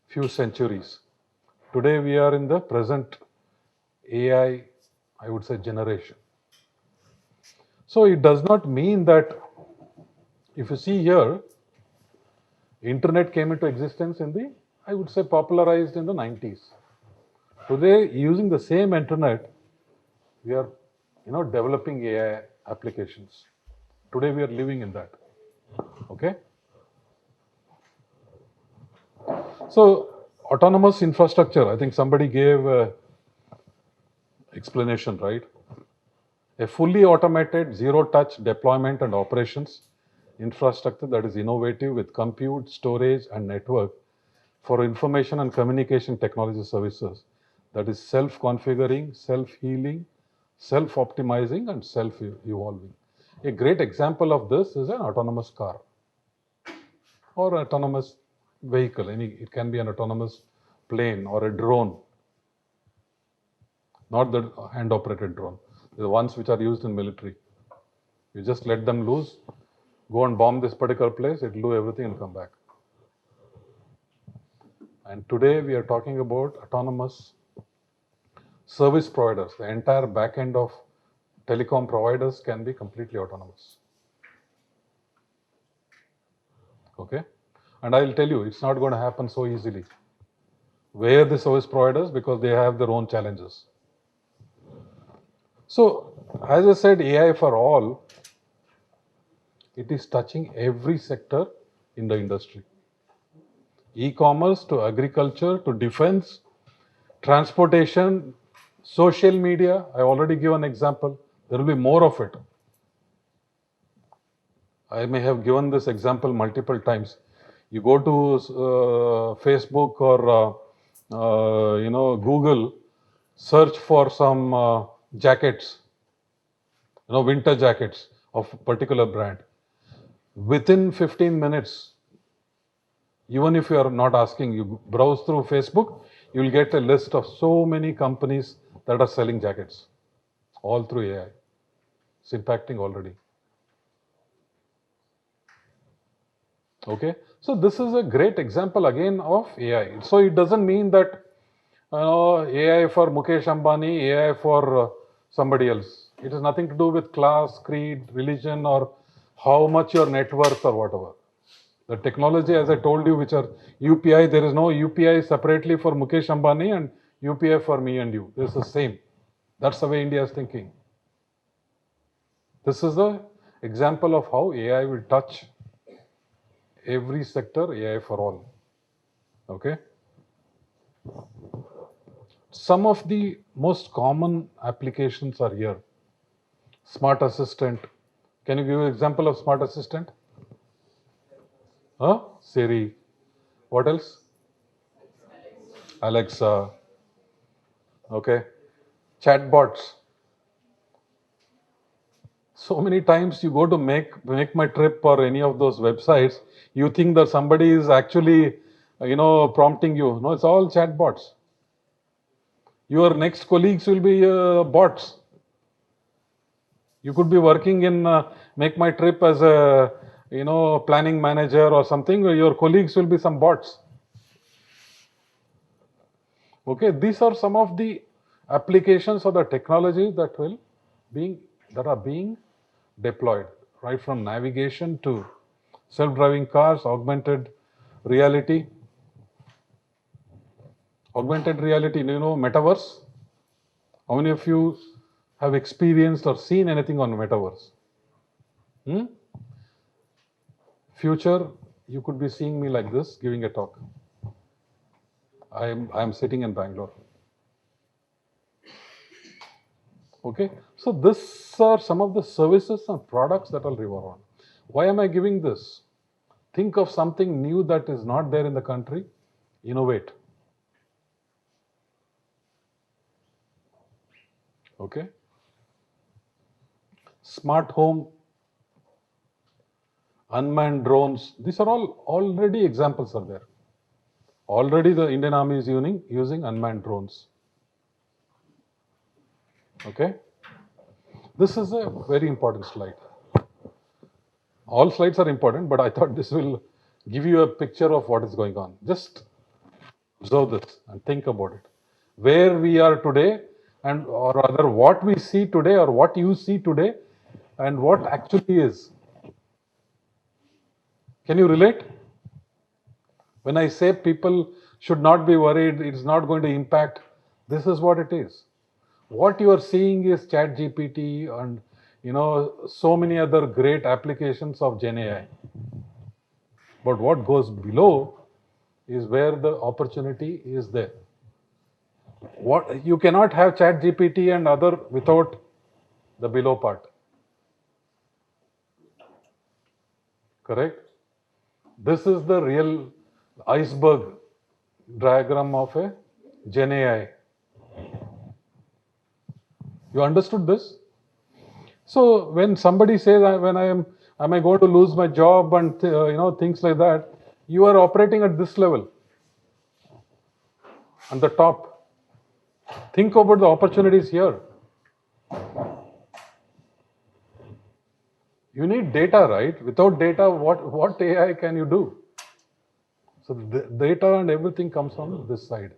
few centuries. Today we are in the present AI, I would say, generation. So it does not mean that, if you see here, internet came into existence in the, I would say, popularized in the 90s. Today, using the same internet, we are, developing AI applications. Today we are living in that. Okay. So autonomous infrastructure, I think somebody gave explanation, right? A fully automated zero-touch deployment and operations infrastructure that is innovative with compute, storage, and network for information and communication technology services, that is self-configuring, self-healing, self-optimizing, and self-evolving. A great example of this is an autonomous car or autonomous vehicle. It can be an autonomous plane or a drone, not the hand-operated drone, the ones which are used in military. You just let them loose, go and bomb this particular place, it will do everything and come back. And today we are talking about autonomous service providers. The entire back end of telecom providers can be completely autonomous. Okay? And I'll tell you, it's not going to happen so easily. Where the service providers, because they have their own challenges. So, as I said, AI for all, it is touching every sector in the industry. E-commerce to agriculture to defense, transportation, social media. I already given an example. There will be more of it. I may have given this example multiple times. You go to Facebook or Google, search for some jackets, winter jackets of a particular brand. Within 15 minutes, even if you are not asking, you browse through Facebook, you will get a list of so many companies that are selling jackets, all through AI. It's impacting already. Okay, so this is a great example again of AI. So it doesn't mean that AI for Mukesh Ambani, AI for somebody else. It has nothing to do with class, creed, religion, or how much your net worth or whatever. The technology, as I told you, which are UPI, there is no UPI separately for Mukesh Ambani and UPI for me and you. This is the same. That's the way India is thinking. This is the example of how AI will touch every sector, AI for all. Okay. Some of the most common applications are here. Smart assistant. Can you give an example of smart assistant? Siri. What else? Alexa. Okay. Chatbots. So many times you go to make my trip or any of those websites, you think that somebody is actually, prompting you. No, it's all chatbots. Your next colleagues will be bots. You could be working in Make My Trip as a, planning manager or something. Your colleagues will be some bots. Okay, these are some of the applications of the technology that are being deployed, right from navigation to self-driving cars, reality, augmented reality, metaverse. How many of you have experienced or seen anything on metaverse? Hmm? Future, you could be seeing me like this, giving a talk. I am sitting in Bangalore. Okay, so this are some of the services and products that will revolve on. Why am I giving this? Think of something new that is not there in the country. Innovate. Okay. Smart home, unmanned drones. These are all already examples are there. Already the Indian Army is using unmanned drones. Okay. This is a very important slide. All slides are important, but I thought this will give you a picture of what is going on. Just observe this and think about it. Where we are today, and or rather what we see today or what you see today, and what actually is. Can you relate? When I say people should not be worried, it's not going to impact, this is what it is. What you are seeing is Chat GPT and so many other great applications of Gen AI. But what goes below is where the opportunity is there. What you cannot have Chat GPT and other without the below part. Correct? This is the real iceberg diagram of a Gen AI. You understood this? So when somebody says, "When am I going to lose my job?" and things like that, you are operating at this level, on the top. Think about the opportunities here. You need data, right? Without data, what AI can you do? So the data and everything comes from this side.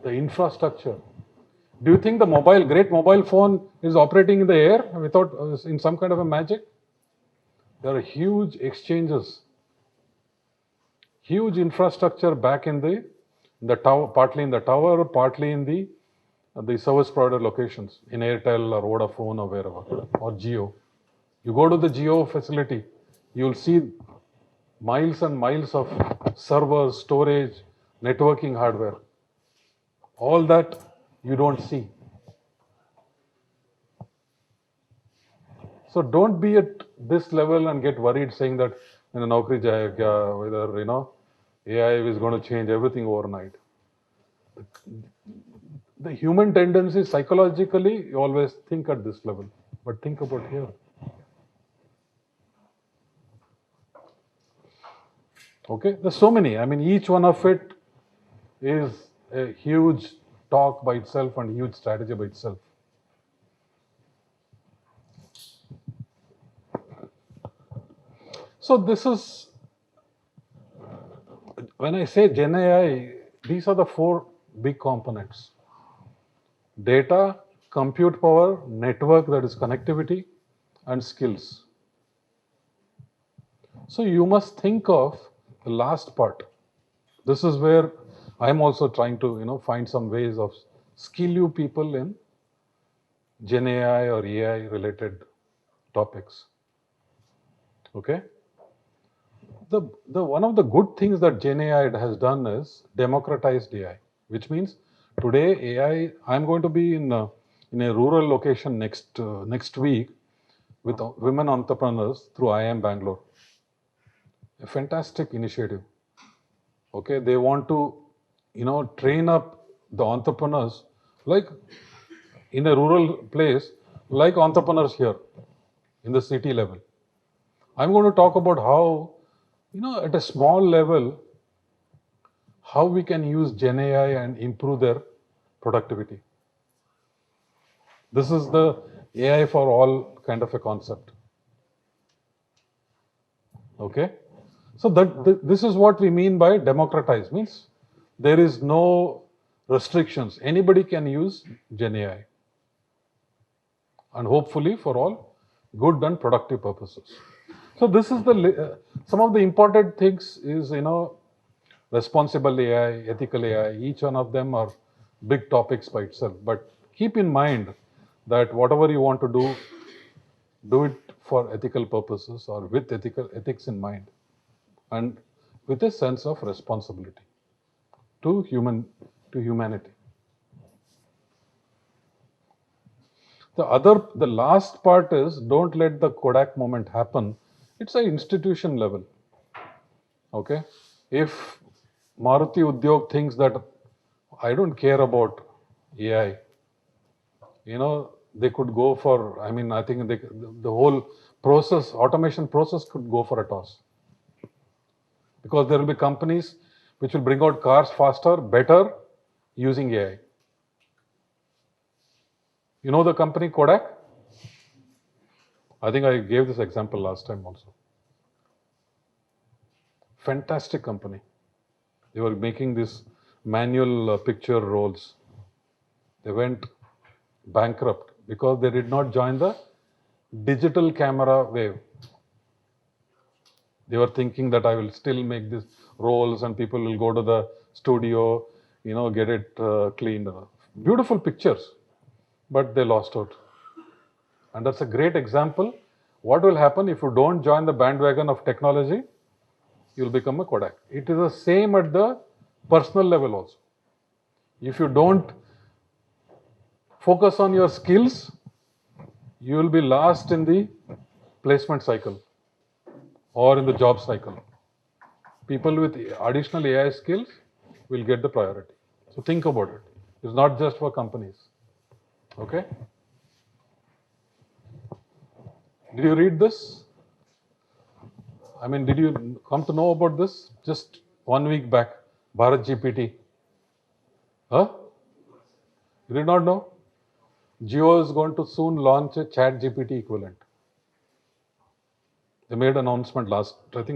The infrastructure. Do you think the great mobile phone is operating in the air without in some kind of a magic? There are huge exchanges, huge infrastructure back in the tower, partly in the tower, partly in the service provider locations, in Airtel or Vodafone or wherever, or Geo. You go to the Geo facility, you'll see miles and miles of servers, storage, networking hardware. All that you don't see. So don't be at this level and get worried saying that naukri jayega, whether AI is going to change everything overnight. The human tendency psychologically, you always think at this level, but think about here. Okay, there's so many. I mean, each one of it is a huge talk by itself and huge strategy by itself. So this is, when I say Gen AI, these are the four big components: data, compute power, network, that is connectivity, and skills. So you must think of the last part. This is where I'm also trying to find some ways of skill you people in Gen AI or AI related topics. Okay. The one of the good things that Gen AI has done is democratized AI, which means today AI. I'm going to be in a rural location next week with women entrepreneurs through IIM Bangalore. A fantastic initiative. Okay, they want to train up the entrepreneurs like in a rural place, like entrepreneurs here in the city level. I'm going to talk about how at a small level, how we can use Gen AI and improve their productivity. This is the AI for all kind of a concept. Okay, so this is what we mean by democratize. Means there is no restrictions. Anybody can use Gen AI, and hopefully for all good and productive purposes. So this is the some of the important things is, responsible AI, ethical AI. Each one of them are big topics by itself. But keep in mind that whatever you want to do it for ethical purposes or with ethics in mind, and with a sense of responsibility to humanity. The last part is, don't let the Kodak moment happen. It's an institution level. Okay, if Maruti Udyog thinks that I don't care about AI, they could go for. I mean, I think the whole process, automation process, could go for a toss, because there will be companies which will bring out cars faster, better, using AI. You know the company Kodak? I think I gave this example last time also. Fantastic company. They were making this manual picture rolls. They went bankrupt because they did not join the digital camera wave. They were thinking that I will still make these rolls and people will go to the studio, get it cleaned. Beautiful pictures, but they lost out. And that's a great example. What will happen if you don't join the bandwagon of technology? You'll become a Kodak. It is the same at the personal level also. If you don't focus on your skills, you will be last in the placement cycle or in the job cycle. People with additional AI skills will get the priority. So think about it. It's not just for companies. Okay? Did you read this? I mean, did you come to know about this just 1 week back? Bharat GPT. Huh? You did not know? Jio is going to soon launch a Chat GPT equivalent. They made an announcement last week.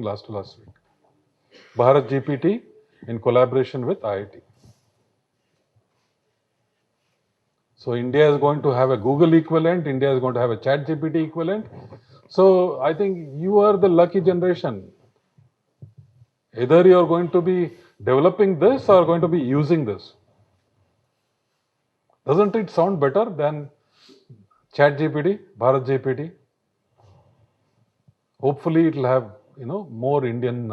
Bharat GPT in collaboration with IIT. So India is going to have a Google equivalent. India is going to have a Chat GPT equivalent. So I think you are the lucky generation. Either you are going to be developing this or going to be using this. Doesn't it sound better than Chat GPT, Bharat GPT? Hopefully it will have, more Indian.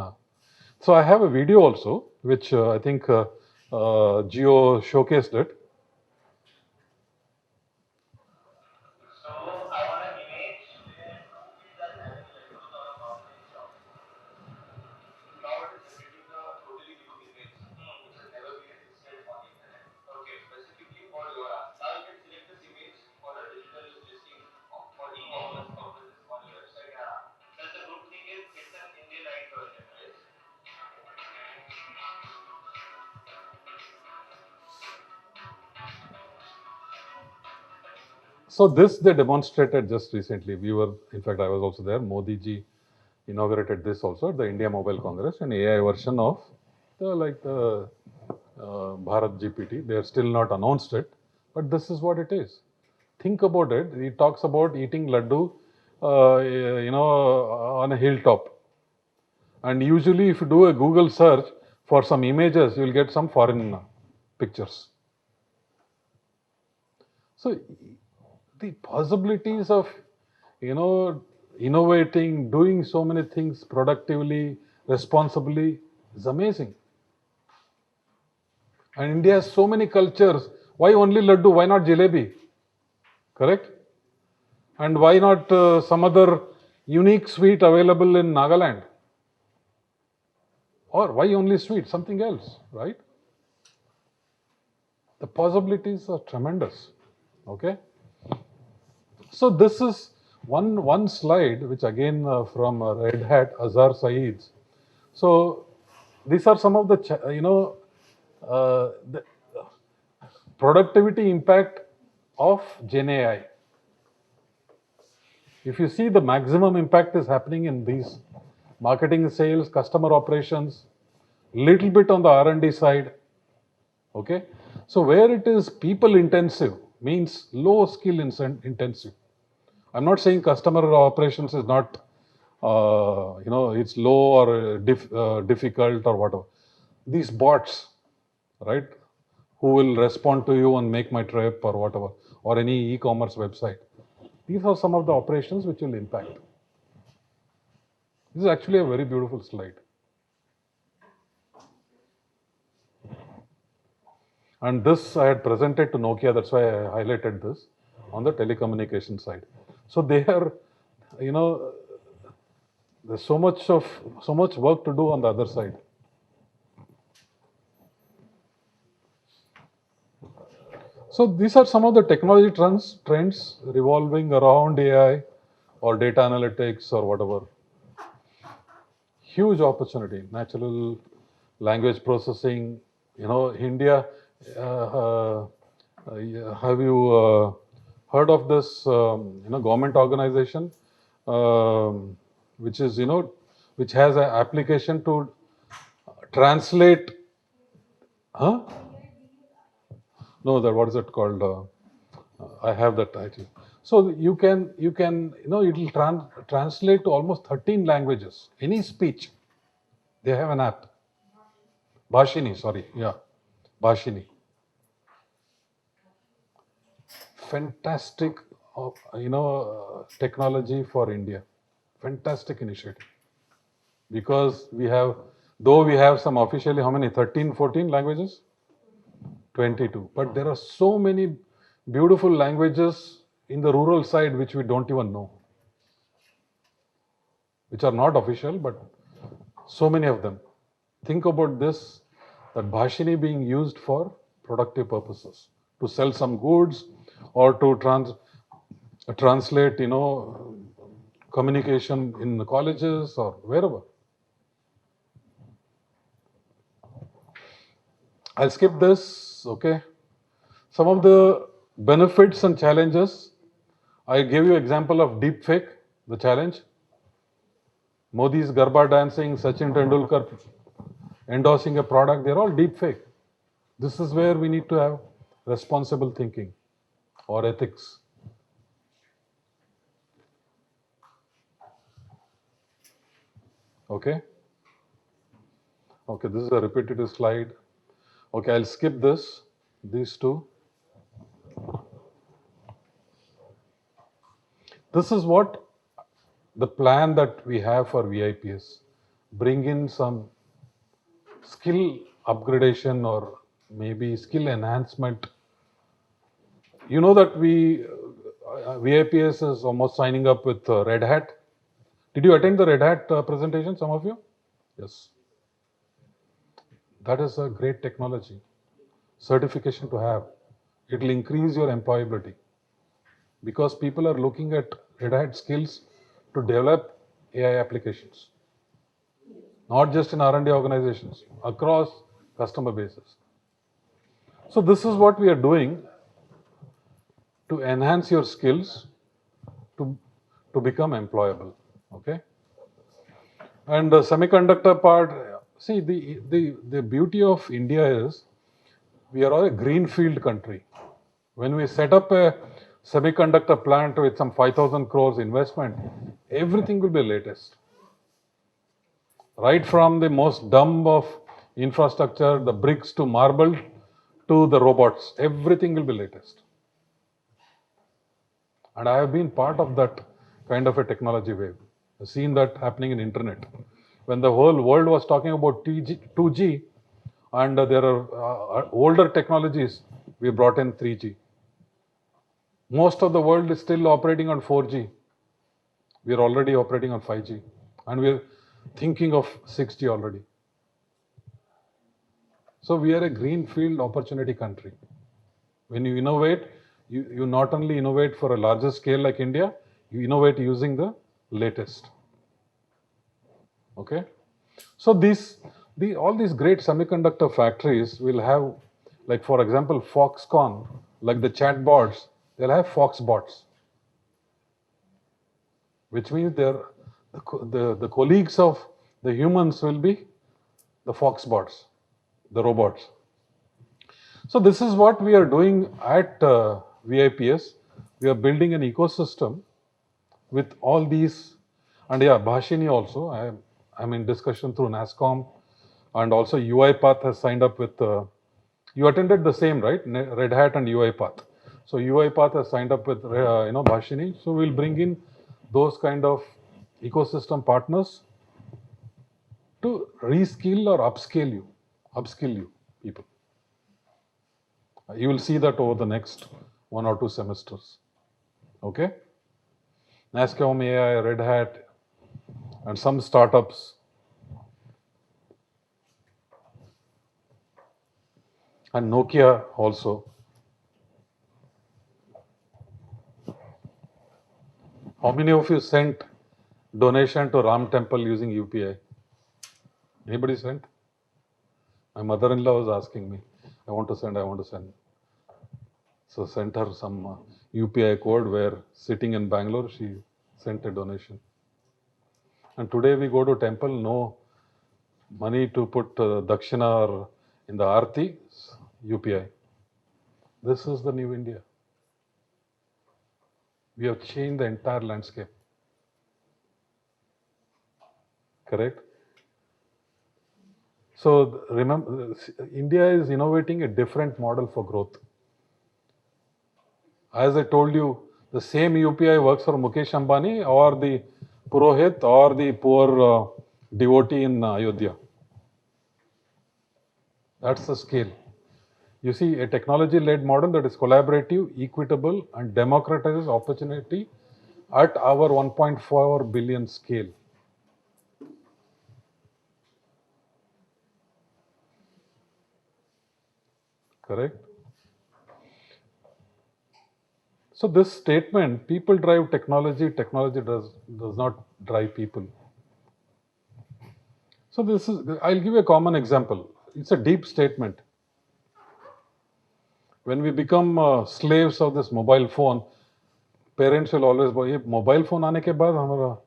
So I have a video also, which I think Geo showcased it. So I want an image where two fields are having lentils on a mountain top. Now it is generating a totally new image, which has never been existed on the internet. Okay, specifically for your app. Now you can select this image for a digital listing for e-commerce purposes on your website. Yeah. Plus the good thing is it's an Indianite version, right? So this they demonstrated just recently. In fact, I was also there. Modi ji inaugurated this also at the India Mobile Congress, an AI version of the Bharat GPT. They have still not announced it, but this is what it is. Think about it. He talks about eating laddu, on a hilltop. And usually, if you do a Google search for some images, you will get some foreign pictures. So the possibilities of, innovating, doing so many things productively, responsibly is amazing. And India has so many cultures. Why only laddu? Why not jalebi? Correct? And why not some other unique sweet available in Nagaland? Or why only sweet? Something else, right? The possibilities are tremendous. Okay? So this is one slide, which again from Red Hat, Azhar Saeed's. So these are some of the, the productivity impact of Gen AI. If you see, the maximum impact is happening in these marketing, sales, customer operations, little bit on the R&D side. Okay, so where it is people intensive, means low skill intensive, I'm not saying customer operations is not, it's low or difficult or whatever. These bots, right, who will respond to you and make my trip or whatever, or any e-commerce website. These are some of the operations which will impact. This is actually a very beautiful slide. And this I had presented to Nokia, that's why I highlighted this on the telecommunication side. So there, there's so much work to do on the other side. So these are some of the technology trends revolving around AI or data analytics or whatever. Huge opportunity, natural language processing. India, have you heard of this, government organization, which is, which has an application to translate, huh? No, what is it called? I have that title. So you can, it will translate to almost 13 languages, any speech. They have an app. Bhashini, sorry, yeah, Bhashini. Fantastic, technology for India. Fantastic initiative. Because though we have some officially, how many, 13, 14 languages? 22. But there are so many beautiful languages in the rural side which we don't even know, which are not official, but so many of them. Think about this, that Bhashini being used for productive purposes, to sell some goods or to translate, communication in the colleges or wherever. I'll skip this, okay? Some of the benefits and challenges. I gave you example of deepfake, the challenge. Modi's Garba dancing, Sachin Tendulkar endorsing a product, they're all deepfake. This is where we need to have responsible thinking or ethics. Okay? Okay, this is a repetitive slide. Okay, I'll skip these two. This is what the plan that we have for VIPS. Bring in some skill upgradation or maybe skill enhancement. You know that VIPS is almost signing up with Red Hat. Did you attend the Red Hat presentation, some of you? Yes. That is a great technology. Certification to have. It will increase your employability. Because people are looking at Red Hat skills to develop AI applications. Not just in R&D organizations, across customer bases. So this is what we are doing to enhance your skills to become employable. Okay? And the semiconductor part, see, the beauty of India is we are all a greenfield country. When we set up a semiconductor plant with some 5,000 crores investment, everything will be latest. Right from the most dumb of infrastructure, the bricks to marble to the robots, everything will be latest. And I have been part of that kind of a technology wave. I've seen that happening in internet. When the whole world was talking about 2G and there are older technologies, we brought in 3G. Most of the world is still operating on 4G. We are already operating on 5G. And we are thinking of 6G already. So we are a greenfield opportunity country. When you innovate, you not only innovate for a larger scale like India, you innovate using the latest. Okay? So all these great semiconductor factories will have, like for example, Foxconn, like the chatbots, they'll have Foxbots, which means the colleagues of the humans will be the Foxbots, the robots. So this is what we are doing at VIPS. We are building an ecosystem with all these, and yeah, Bhashini also. I'm in discussion through NASCOM, and also UiPath has signed up with. You attended the same, right? Red Hat and UiPath. So UiPath has signed up with Bhashini. So we'll bring in those kind of ecosystem partners to reskill or upskill you people. You will see that over the next 1 or 2 semesters. Okay? NASCOM AI, Red Hat, and some startups. And Nokia also. How many of you sent donation to Ram Temple using UPI? Anybody sent? My mother-in-law was asking me, I want to send. So sent her some UPI code where sitting in Bangalore, she sent a donation. And today we go to temple, no money to put dakshina or in the arti, UPI. This is the new India. We have changed the entire landscape. Correct? So remember, India is innovating a different model for growth. As I told you, the same UPI works for Mukesh Ambani or the Purohit or the poor devotee in Ayodhya. That's the scale. You see, a technology-led model that is collaborative, equitable, and democratizes opportunity at our 1.4 billion scale. Correct? So this statement, people drive technology, technology does not drive people. So this is, I'll give you a common example. It's a deep statement. When we become slaves of this mobile phone, parents will always say, mobile phone aane ke baad hamara,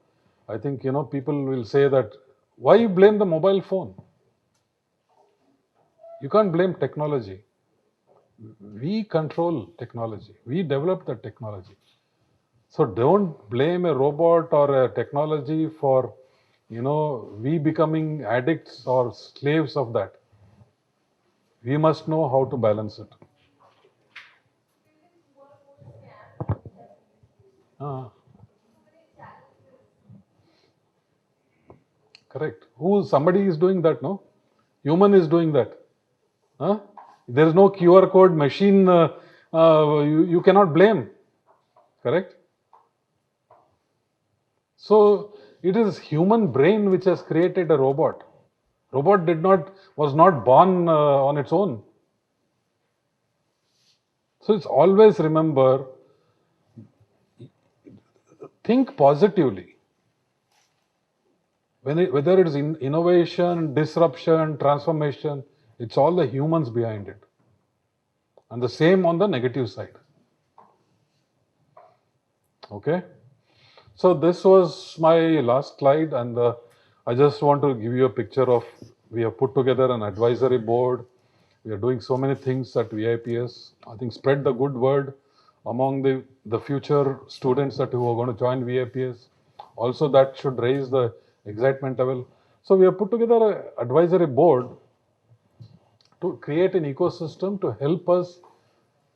I think, people will say that, why you blame the mobile phone? You can't blame technology. We control technology. We develop the technology. So don't blame a robot or a technology for, we becoming addicts or slaves of that. We must know how to balance it. Correct. Somebody is doing that, no? Human is doing that. Huh? There is no QR code machine. You cannot blame. Correct. So it is human brain which has created a robot. Robot was not born on its own. So it's always remember, think positively. Whether it is innovation, disruption, transformation, it's all the humans behind it. And the same on the negative side. Okay? So this was my last slide, and I just want to give you a picture of, we have put together an advisory board. We are doing so many things at VIPS. I think spread the good word among the future students who are going to join VIPS. Also that should raise the excitement level. So we have put together an advisory board to create an ecosystem to help us,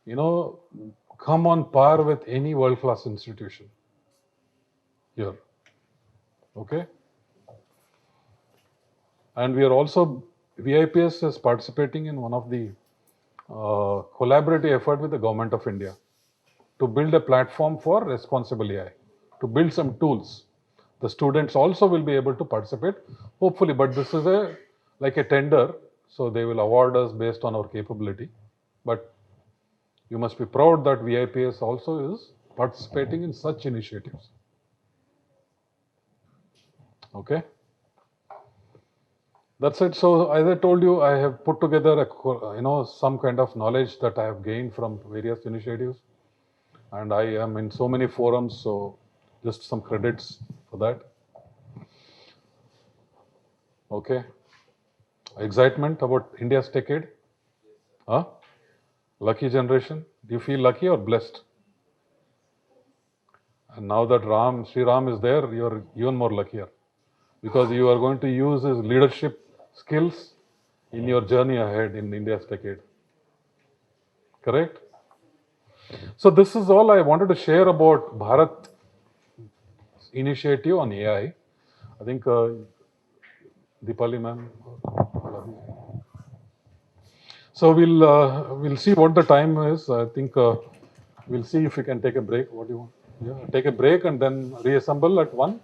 come on par with any world-class institution here. Okay? And we are also, VIPS is participating in one of the collaborative effort with the Government of India to build a platform for responsible AI, to build some tools. The students also will be able to participate, hopefully, but this is like a tender, so they will award us based on our capability. But you must be proud that VIPS also is participating in such initiatives. Okay? That's it. So as I told you, I have put together some kind of knowledge that I have gained from various initiatives, and I am in so many forums. So just some credits for that. Okay. Excitement about India's decade? Huh? Lucky generation? Do you feel lucky or blessed? And now that Sri Ram is there, you're even more luckier because you are going to use his leadership skills in your journey ahead in India's decade. Correct? So this is all I wanted to share about Bharat initiative on AI. I think Deepali ma'am. So we'll see what the time is. I think we'll see if we can take a break. What do you want? Yeah, take a break and then reassemble at 1.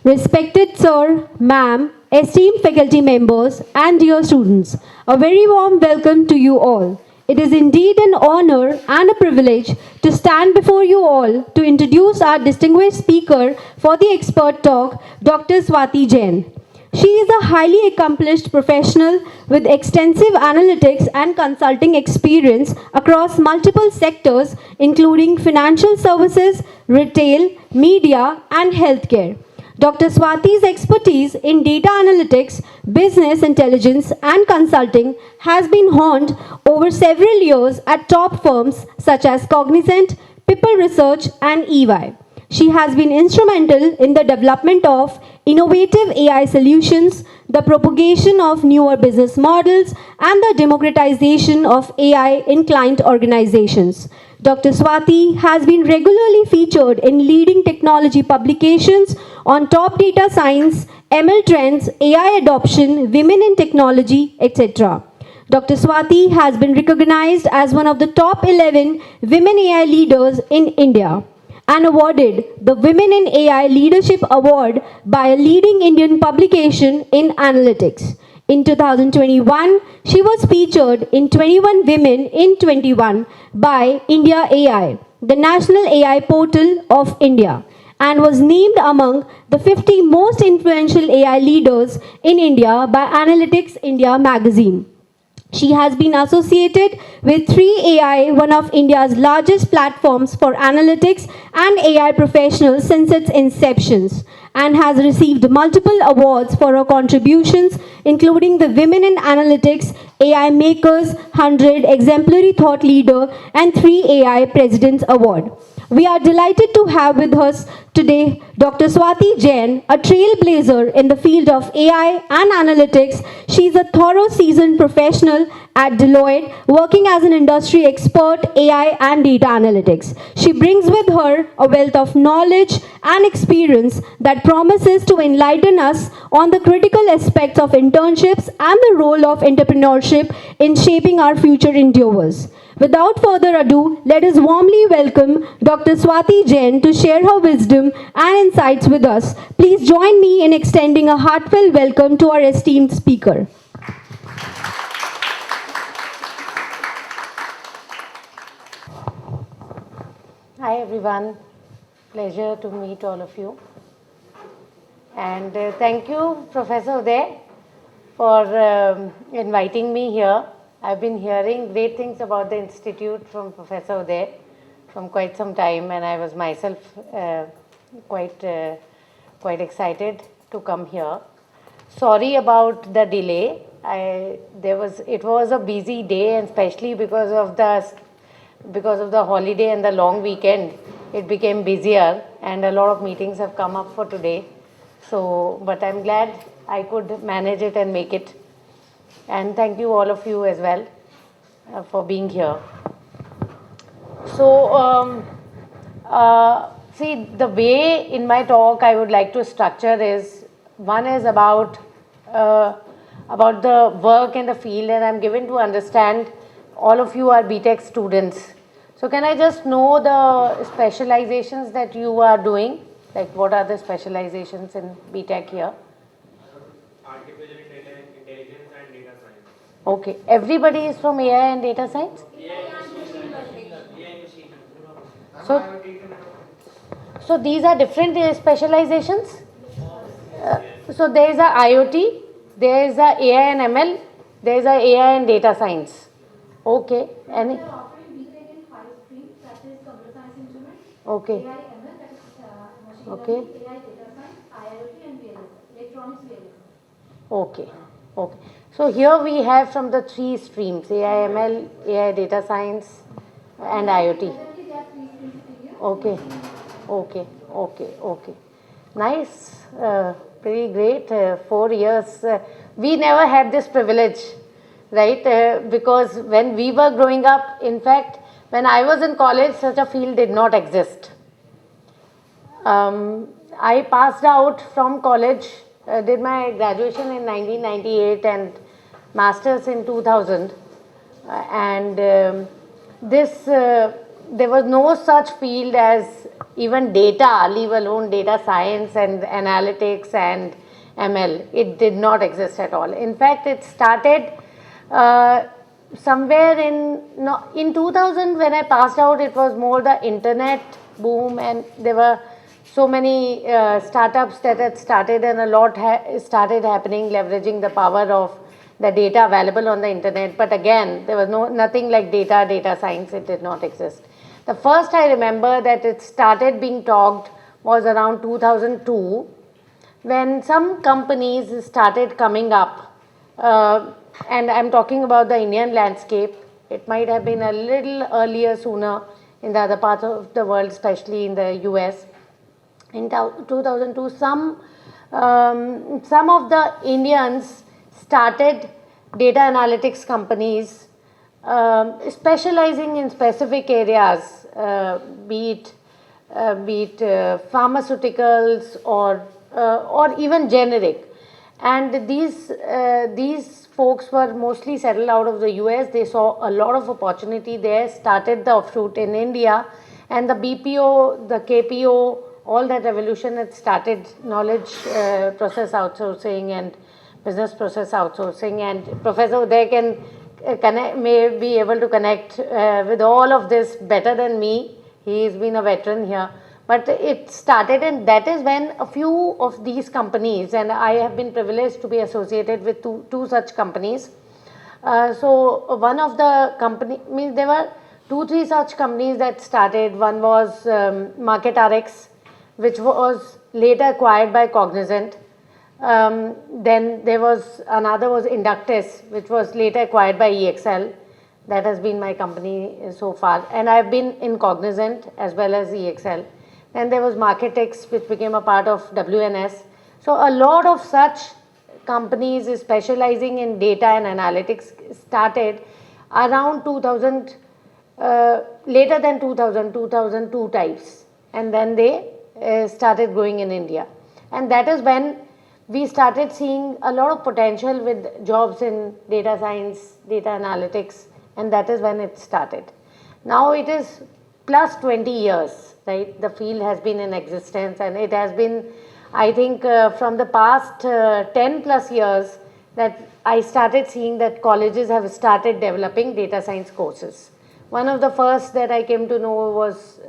Respected Sir, Ma'am, esteemed faculty members, and dear students, a very warm welcome to you all. It is indeed an honor and a privilege to stand before you all to introduce our distinguished speaker for the expert talk, Dr. Swati Jain. She is a highly accomplished professional with extensive analytics and consulting experience across multiple sectors, including financial services, retail, media, and healthcare. Dr. Swati's expertise in data analytics, business intelligence, and consulting has been honed over several years at top firms such as Cognizant, People Research, and EY. She has been instrumental in the development of innovative AI solutions, the propagation of newer business models, and the democratization of AI in client organizations. Dr. Swati has been regularly featured in leading technology publications on top data science, ML trends, AI adoption, women in technology, etc. Dr. Swati has been recognized as one of the top 11 women AI leaders in India and awarded the Women in AI Leadership Award by a leading Indian publication in analytics. In 2021, she was featured in 21 Women in 21 by India AI, the national AI portal of India, and was named among the 50 most influential AI leaders in India by Analytics India magazine. She has been associated with 3AI, one of India's largest platforms for analytics and AI professionals since its inception, and has received multiple awards for her contributions, including the Women in Analytics, AI Makers 100 Exemplary Thought Leader, and 3AI President's Award. We are delighted to have with us today Dr. Swati Jain, a trailblazer in the field of AI and analytics. She is a thorough seasoned professional at Deloitte, working as an industry expert, AI and data analytics. She brings with her a wealth of knowledge and experience that promises to enlighten us on the critical aspects of internships and the role of entrepreneurship in shaping our future endeavors. Without further ado, let us warmly welcome Dr. Swati Jain to share her wisdom and insights with us. Please join me in extending a heartfelt welcome to our esteemed speaker. Hi everyone, pleasure to meet all of you. And thank you, Professor Uday, for inviting me here. I've been hearing great things about the Institute from Professor Uday from quite some time, and I was myself quite excited to come here. Sorry about the delay. It was a busy day, and especially because of the holiday and the long weekend, it became busier, and a lot of meetings have come up for today. So, but I'm glad I could manage it and make it. And thank you all of you as well for being here. So, see, the way in my talk I would like to structure is, one is about the work and the field, and I'm given to understand all of you are BTech students. So can I just know the specializations that you are doing? Like, what are the specializations in BTech here? Artificial intelligence and data science. Okay. Everybody is from AI and data science? So these are different specializations? So there is a IoT, there is a AI and ML, there is a AI and data science. Okay. Any? Okay. Okay. Okay. Okay. So here we have from the three streams, AI, ML, AI data science, and IoT. Okay. Okay. Okay. Okay. Nice. Pretty great. 4 years. We never had this privilege, right? Because when we were growing up, in fact, when I was in college, such a field did not exist. I passed out from college, did my graduation in 1998 and masters in 2000. And there was no such field as even data, leave alone data science and analytics and ML. It did not exist at all. In fact, it started somewhere in 2000 when I passed out. It was more the internet boom, and there were so many startups that had started, and a lot started happening, leveraging the power of the data available on the internet. But again, there was nothing like data science. It did not exist. The first I remember that it started being talked was around 2002, when some companies started coming up. And I'm talking about the Indian landscape. It might have been a little earlier, sooner in the other parts of the world, especially in the US. In 2002, some of the Indians started data analytics companies, specializing in specific areas, be it pharmaceuticals or even generic. And these folks were mostly settled out of the US. They saw a lot of opportunity there, started the offshoot in India, and the BPO, the KPO, all that revolution had started, knowledge process outsourcing and business process outsourcing. And Professor Uday may be able to connect with all of this better than me. He's been a veteran here. But it started, and that is when a few of these companies, and I have been privileged to be associated with two such companies. So one of the company, means there were 2-3 such companies that started. One was MarketRx, which was later acquired by Cognizant. Then there was another was Inductis, which was later acquired by EXL. That has been my company so far, and I've been in Cognizant as well as EXL. Then there was Marketex, which became a part of WNS. So a lot of such companies specializing in data and analytics started around 2000, later than 2000, 2002 types, and then they started growing in India. And that is when we started seeing a lot of potential with jobs in data science, data analytics, and that is when it started. Now it is plus 20 years, right? The field has been in existence, and it has been, I think, from the past 10 plus years that I started seeing that colleges have started developing data science courses. One of the first that I came to know was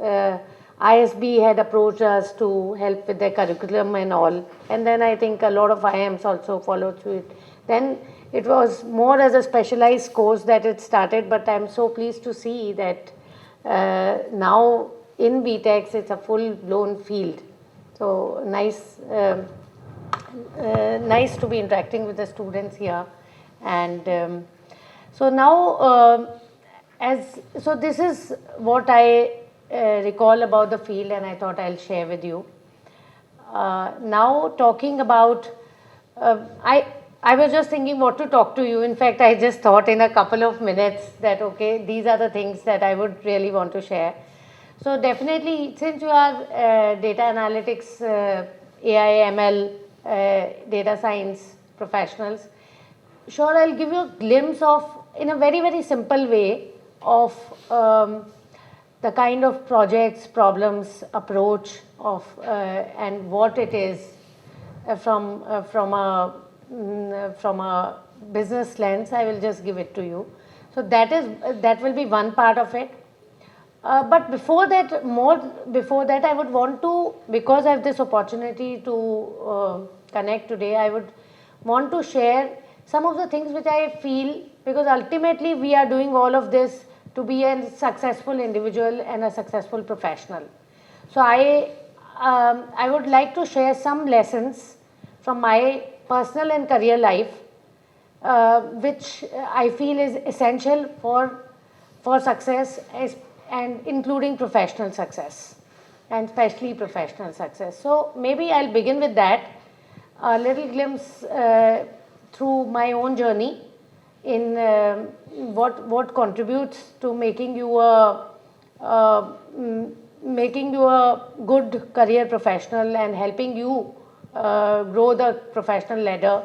ISB had approached us to help with their curriculum and all. And then I think a lot of IIMs also followed through it. Then it was more as a specialized course that it started, but I'm so pleased to see that now in BTechs it's a full-blown field. So nice, nice to be interacting with the students here. And so now, so this is what I recall about the field, and I thought I'll share with you. Now talking about, I was just thinking what to talk to you. In fact, I just thought in a couple of minutes that, okay, these are the things that I would really want to share. So definitely, since you are data analytics, AI, ML, data science professionals, sure, I'll give you a glimpse of, in a very, very simple way, of the kind of projects, problems, approach of, and what it is from a business lens. I will just give it to you. So that will be one part of it. But before that, I would want to, because I have this opportunity to connect today, I would want to share some of the things which I feel, because ultimately we are doing all of this to be a successful individual and a successful professional. So I would like to share some lessons from my personal and career life which I feel is essential for success, and including professional success, and especially professional success. So maybe I'll begin with that, a little glimpse through my own journey in what contributes to making you a good career professional and helping you grow the professional ladder,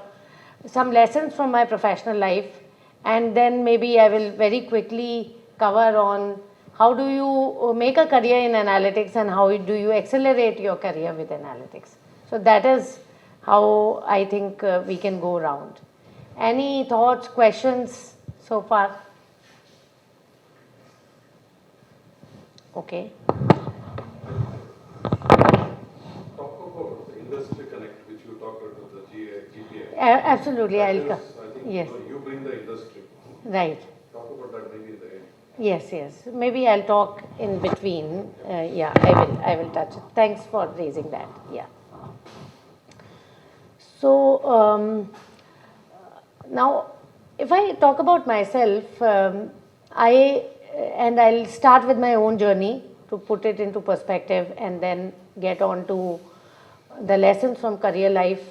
some lessons from my professional life, and then maybe I will very quickly cover on how do you make a career in analytics and how do you accelerate your career with analytics. So that is how I think we can go around. Any thoughts, questions so far? Okay. Talk about the industry connect, which you talked about the GPA. Absolutely, I'll come. I think Yes. you bring the industry. Right. Talk about that maybe in the end. Yes, yes. Maybe I'll talk in between. Yeah, I will touch it. Thanks for raising that. Yeah. So now, if I talk about myself, I'll start with my own journey to put it into perspective, and then get on to the lessons from career life,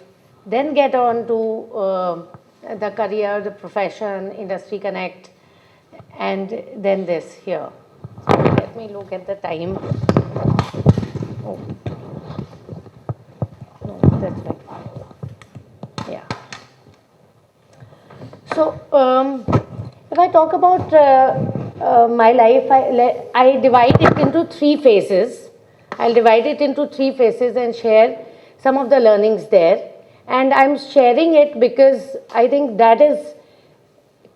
then get on to the career, the profession, industry connect, and then this here. So let me look at the time. Oh. No, that's right. Yeah. So if I talk about my life, I divide it into three phases. I'll divide it into three phases and share some of the learnings there. And I'm sharing it because I think that is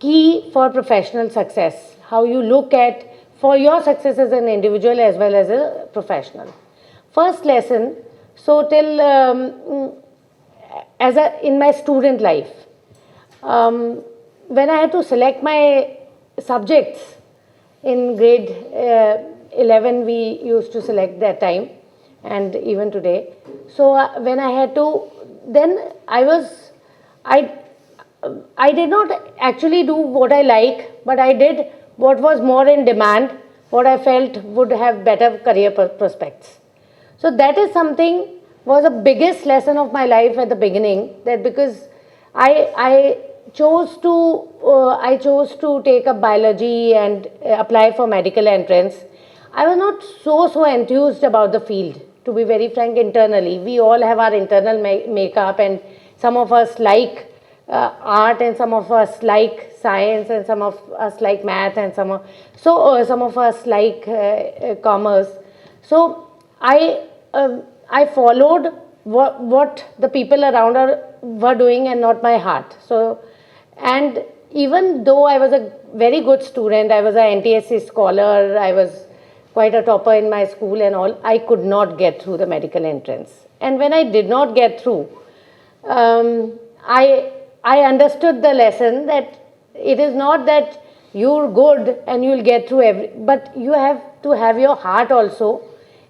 key for professional success, how you look at for your success as an individual as well as a professional. First lesson, so till in my student life, when I had to select my subjects in grade 11, we used to select that time, and even today. So when I had to, then I did not actually do what I like, but I did what was more in demand, what I felt would have better career prospects. So that is something, was the biggest lesson of my life at the beginning, that because I chose to take up biology and apply for medical entrance. I was not so enthused about the field, to be very frank. Internally, we all have our internal makeup, and some of us like art, and some of us like science, and some of us like math, and some of us like commerce. So I followed what the people around were doing, and not my heart. So, and even though I was a very good student, I was an NTSC scholar, I was quite a topper in my school and all, I could not get through the medical entrance. And when I did not get through, I understood the lesson that it is not that you're good and you'll get through but you have to have your heart also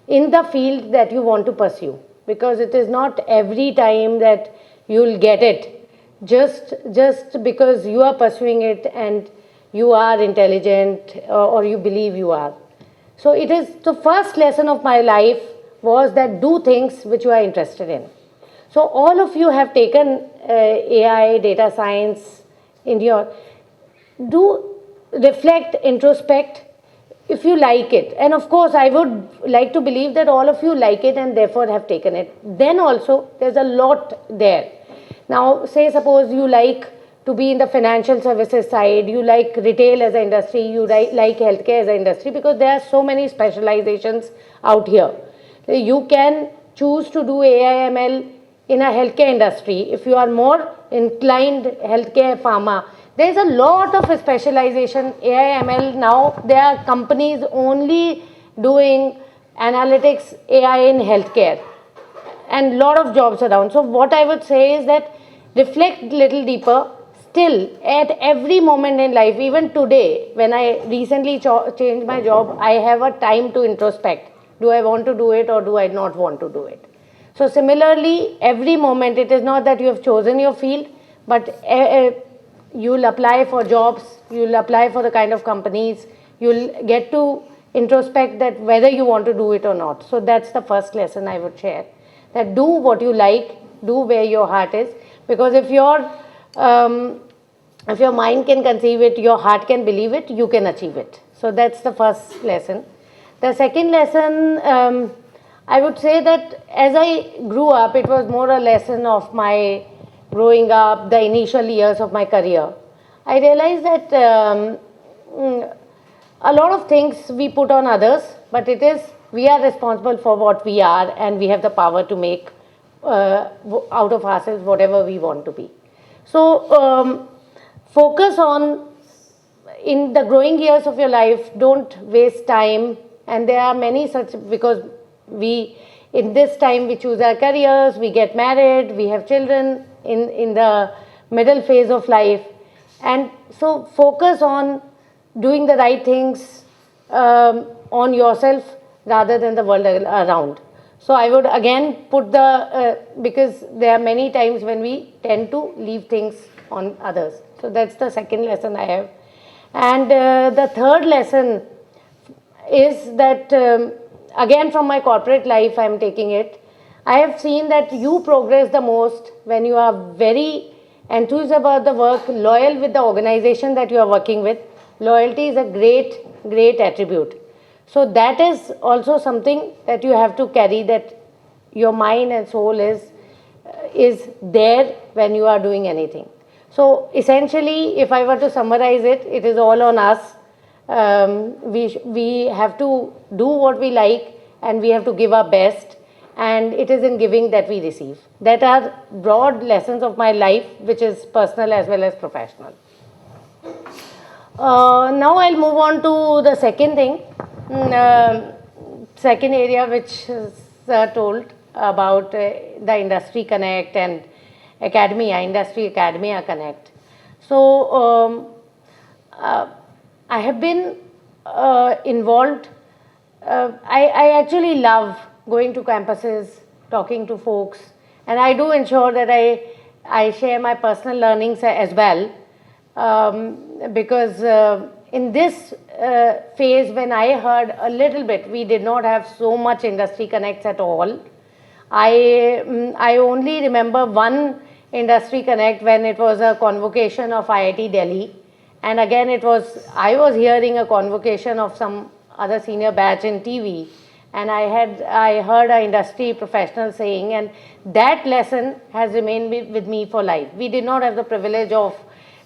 in the field that you want to pursue, because it is not every time that you'll get it just because you are pursuing it and you are intelligent, or you believe you are. So it is the first lesson of my life, was that do things which you are interested in. So all of you have taken AI, data science in your, do reflect, introspect, if you like it. And of course, I would like to believe that all of you like it and therefore have taken it. Then also, there's a lot there. Now, say suppose you like to be in the financial services side, you like retail as an industry, you like healthcare as an industry, because there are so many specializations out here. You can choose to do AI ML in a healthcare industry. If you are more inclined healthcare pharma, there is a lot of specialization. AI ML now, there are companies only doing analytics AI in healthcare, and lot of jobs around. So what I would say is that reflect little deeper. Still, at every moment in life, even today, when I recently changed my job, I have a time to introspect. Do I want to do it or do I not want to do it? So similarly, every moment, it is not that you have chosen your field, but you'll apply for jobs, you'll apply for the kind of companies, you'll get to introspect that whether you want to do it or not. So that's the first lesson I would share, that do what you like, do where your heart is, because if your mind can conceive it, your heart can believe it, you can achieve it. So that's the first lesson. The second lesson, I would say that as I grew up, it was more a lesson of my growing up, the initial years of my career. I realized that a lot of things we put on others, but we are responsible for what we are, and we have the power to make out of ourselves whatever we want to be. So focus on, in the growing years of your life, don't waste time. And there are many such, because in this time we choose our careers, we get married, we have children in the middle phase of life. And so focus on doing the right things on yourself rather than the world around. So I would again put because there are many times when we tend to leave things on others. So that's the second lesson I have. And the third lesson is that, again from my corporate life I am taking it, I have seen that you progress the most when you are very enthused about the work, loyal with the organization that you are working with. Loyalty is a great attribute. So that is also something that you have to carry, that your mind and soul is there when you are doing anything. So essentially, if I were to summarize it, it is all on us. We have to do what we like, and we have to give our best, and it is in giving that we receive. That are broad lessons of my life, which is personal as well as professional. Now I'll move on to the second thing, second area which is told about the Industry Connect and Industry Academia Connect. So I have been involved. I actually love going to campuses, talking to folks, and I do ensure that I share my personal learnings as well, because in this phase when I heard a little bit, we did not have so much Industry Connects at all. I only remember one Industry Connect when it was a convocation of IIT Delhi, and again I was hearing a convocation of some other senior batch in TV, and I heard an industry professional saying, and that lesson has remained with me for life. We did not have the privilege of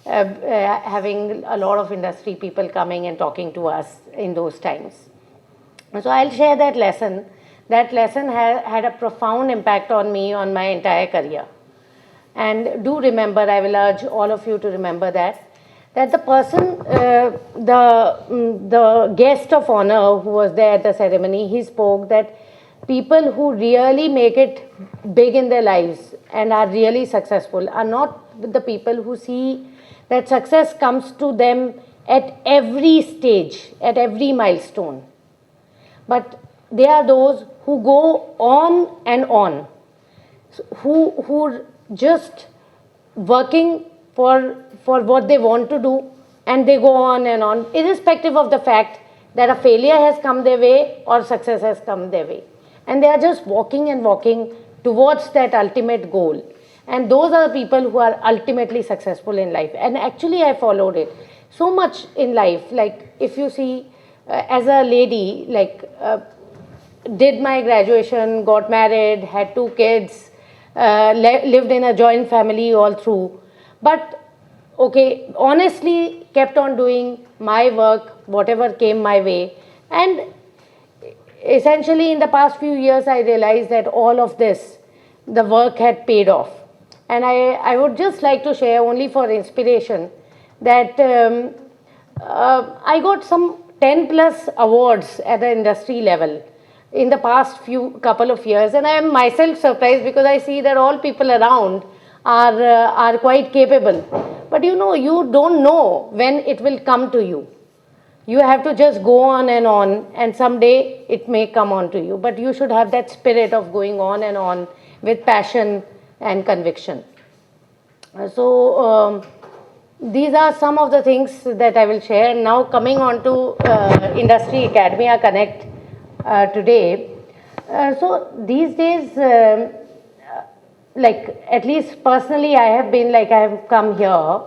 having a lot of industry people coming and talking to us in those times. So I'll share that lesson. That lesson had a profound impact on me, on my entire career. And do remember, I will urge all of you to remember that the person, the guest of honor who was there at the ceremony, he spoke that people who really make it big in their lives and are really successful are not the people who see that success comes to them at every stage, at every milestone. But they are those who go on and on, who just working for what they want to do, and they go on and on, irrespective of the fact that a failure has come their way or success has come their way. And they are just walking and walking towards that ultimate goal. And those are the people who are ultimately successful in life. And actually I followed it so much in life. Like if you see, as a lady, like did my graduation, got married, had 2 kids, lived in a joint family all through. But okay, honestly kept on doing my work, whatever came my way. And essentially in the past few years, I realized that all of this, the work had paid off. And I would just like to share, only for inspiration, that I got some 10 plus awards at the industry level in the past couple of years, and I am myself surprised because I see that all people around are quite capable. But you don't know when it will come to you. You have to just go on, and someday it may come on to you. But you should have that spirit of going on and on with passion and conviction. So these are some of the things that I will share. Now coming on to Industry Academia Connect today. So these days, like at least personally, I have been like I have come here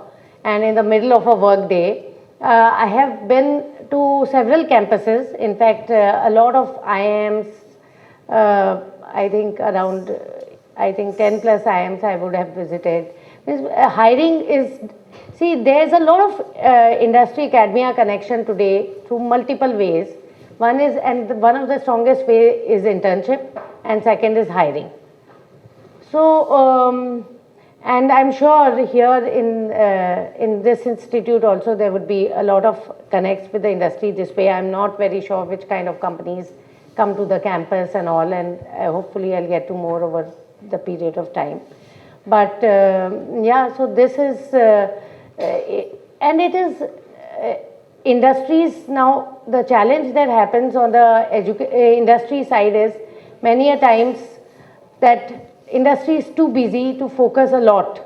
and in the middle of a work day, I have been to several campuses. In fact, a lot of IIMs, I think around, I think 10 plus IIMs I would have visited. This, hiring is, see, there's a lot of industry academia connection today through multiple ways. One is, and one of the strongest way is internship, and second is hiring. So, and I'm sure here in this institute also there would be a lot of connects with the industry this way. I'm not very sure which kind of companies come to the campus and all, and hopefully I'll get to more over the period of time. But yeah, so this is, and it is industries now, the challenge that happens on the industry side is many a times that industry is too busy to focus a lot.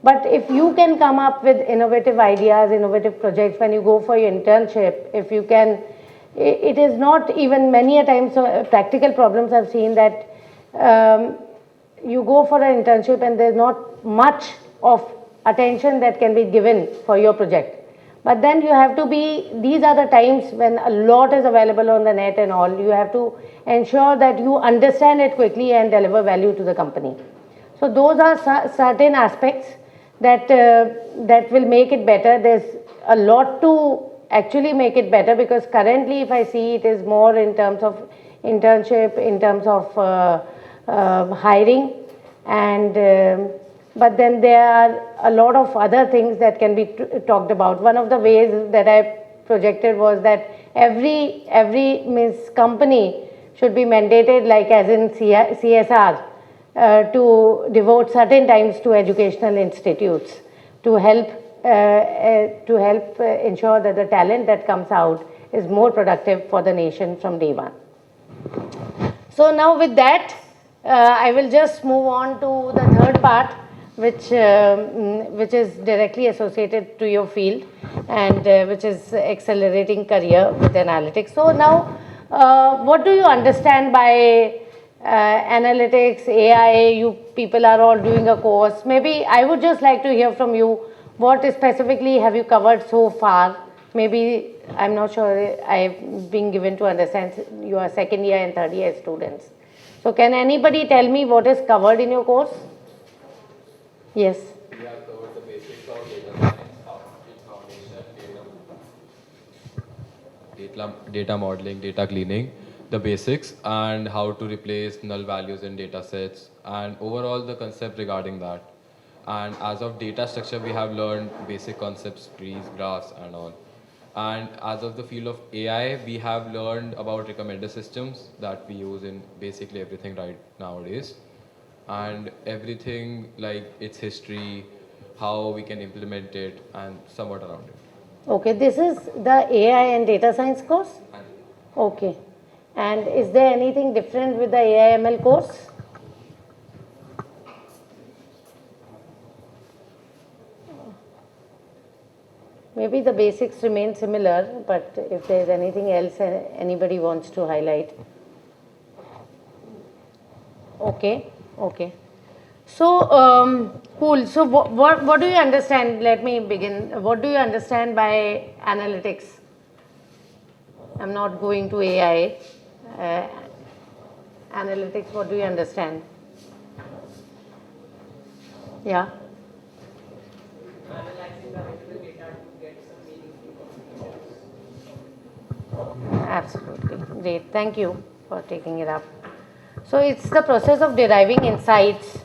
But if you can come up with innovative ideas, innovative projects, when you go for your internship, if you can, it is not even many a times practical problems I've seen that you go for an internship and there's not much of attention that can be given for your project. But then you have to be, these are the times when a lot is available on the net and all. You have to ensure that you understand it quickly and deliver value to the company. So those are certain aspects that, that will make it better. There's a lot to actually make it better, because currently if I see it is more in terms of internship, in terms of hiring, and but then there are a lot of other things that can be talked about. One of the ways that I projected was that every means company should be mandated, like as in CSR, to devote certain times to educational institutes to help ensure that the talent that comes out is more productive for the nation from day one. So now with that, I will just move on to the third part, which is directly associated to your field, and which is accelerating career with analytics. So now, what do you understand by analytics, AI? You people are all doing a course. Maybe I would just like to hear from you, what specifically have you covered so far? Maybe, I'm not sure, I've been given to understand you are second year and third year students. So can anybody tell me what is covered in your course? Yes. We have covered the basics of data science, how to build foundation, data modeling, data cleaning, the basics, and how to replace null values in data sets, and overall the concept regarding that. And as of data structure, we have learned basic concepts, trees, graphs, and all. And as of the field of AI, we have learned about recommender systems that we use in basically everything right nowadays. And everything like its history, how we can implement it, and somewhat around it. Okay, this is the AI and data science course? Okay. And is there anything different with the AI ML course? Maybe the basics remain similar, but if there is anything else anybody wants to highlight. Okay, okay. So, cool. So, what do you understand? Let me begin. What do you understand by analytics? I'm not going to AI. Analytics, what do you understand? Yeah. Absolutely. Great. Thank you for taking it up. So it's the process of deriving insights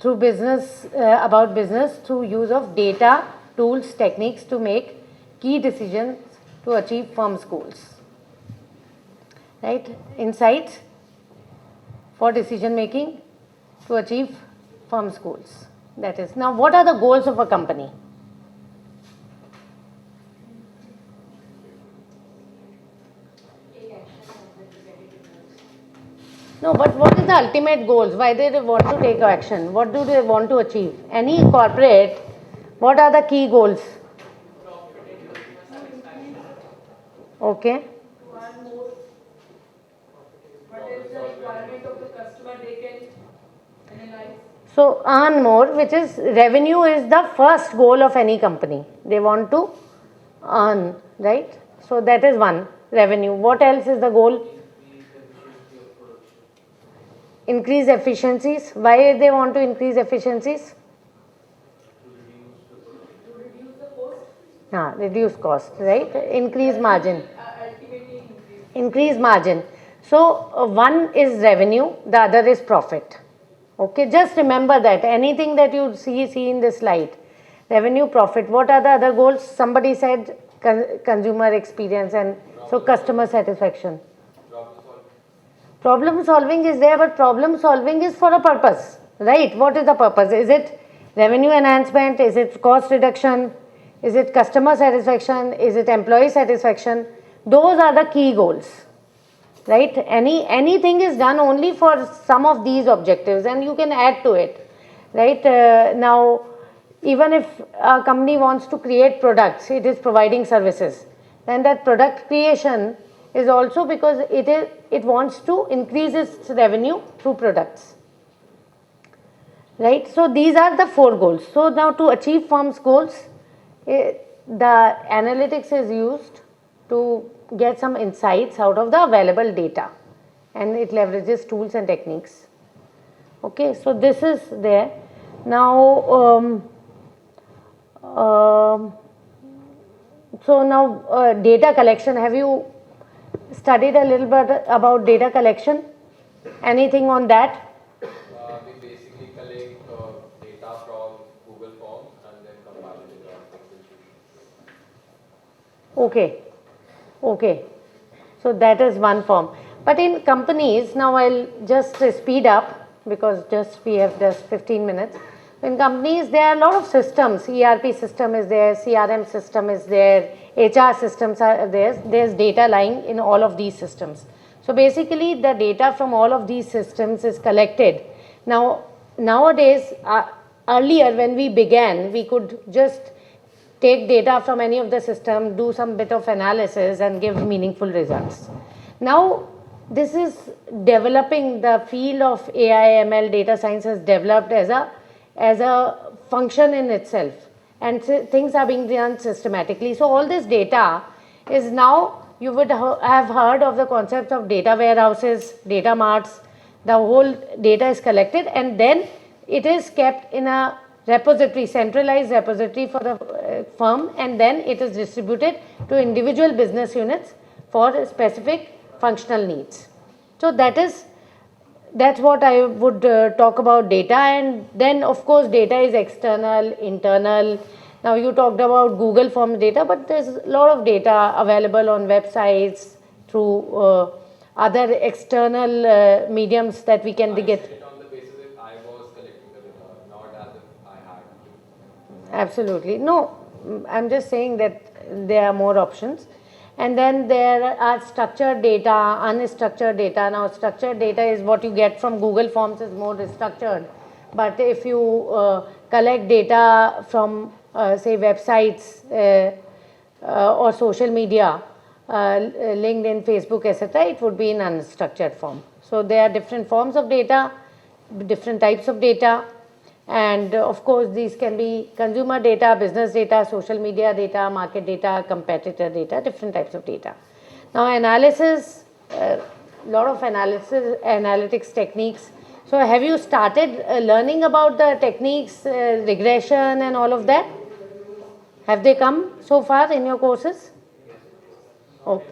through business, about business through use of data, tools, techniques to make key decisions to achieve firm's goals. Right? Insights for decision making to achieve firm's goals. That is. Now, what are the goals of a company? No, but what is the ultimate goals? Why they want to take action? What do they want to achieve? Any corporate What are the key goals? Okay. So earn more, which is revenue, is the first goal of any company. They want to earn, right? So that is one, revenue. What else is the goal? Increase efficiencies. Why they want to increase efficiencies? Reduce cost, right? Increase margin. Increase margin. So one is revenue, the other is profit. Okay, just remember that anything that you see in this slide, revenue, profit. What are the other goals? Somebody said consumer experience, and so customer satisfaction. Problem solving is there, but problem solving is for a purpose, right? What is the purpose? Is it revenue enhancement? Is it cost reduction? Is it customer satisfaction? Is it employee satisfaction? Those are the key goals, right? Anything is done only for some of these objectives, and you can add to it, right? Now, even if a company wants to create products, it is providing services, then that product creation is also because it wants to increase its revenue through products, right? So these are the 4 goals. So now to achieve firm's goals, the analytics is used to get some insights out of the available data, and it leverages tools and techniques. Okay, so this is there. Now, so now data collection. Have you studied a little bit about data collection? Anything on that? We basically collect data from Google Forms and then compile it into our Excel sheet. Okay, okay. So that is one form. But in companies, now I'll just speed up because we have just 15 minutes. In companies, there are a lot of systems. ERP system is there, CRM system is there, HR systems are there. There's data lying in all of these systems. So basically, the data from all of these systems is collected. Now, nowadays, earlier when we began, we could just take data from any of the system, do some bit of analysis and give meaningful results. Now, this is developing. The field of AI, ML, data science has developed as a function in itself, and things are being done systematically. So all this data is now, you would have heard of the concept of data warehouses, data marts. The whole data is collected and then it is kept in a repository, centralized repository for the firm, and then it is distributed to individual business units for specific functional needs. So that's what I would talk about data. And then of course data is external, internal. Now you talked about Google Forms data, but there's a lot of data available on websites through other external mediums that we can get. On the basis if I was collecting the data, not as if I had to. Absolutely. No, I'm just saying that there are more options. And then there are structured data, unstructured data. Now, structured data is what you get from Google Forms, is more structured. But if you collect data from, say, websites or social media, LinkedIn, Facebook, etc., it would be in unstructured form. So there are different forms of data, different types of data. And of course, these can be consumer data, business data, social media data, market data, competitor data, different types of data. Now, analysis, a lot of analytics techniques. So, have you started learning about the techniques, regression and all of that? Have they come so far in your courses? Okay.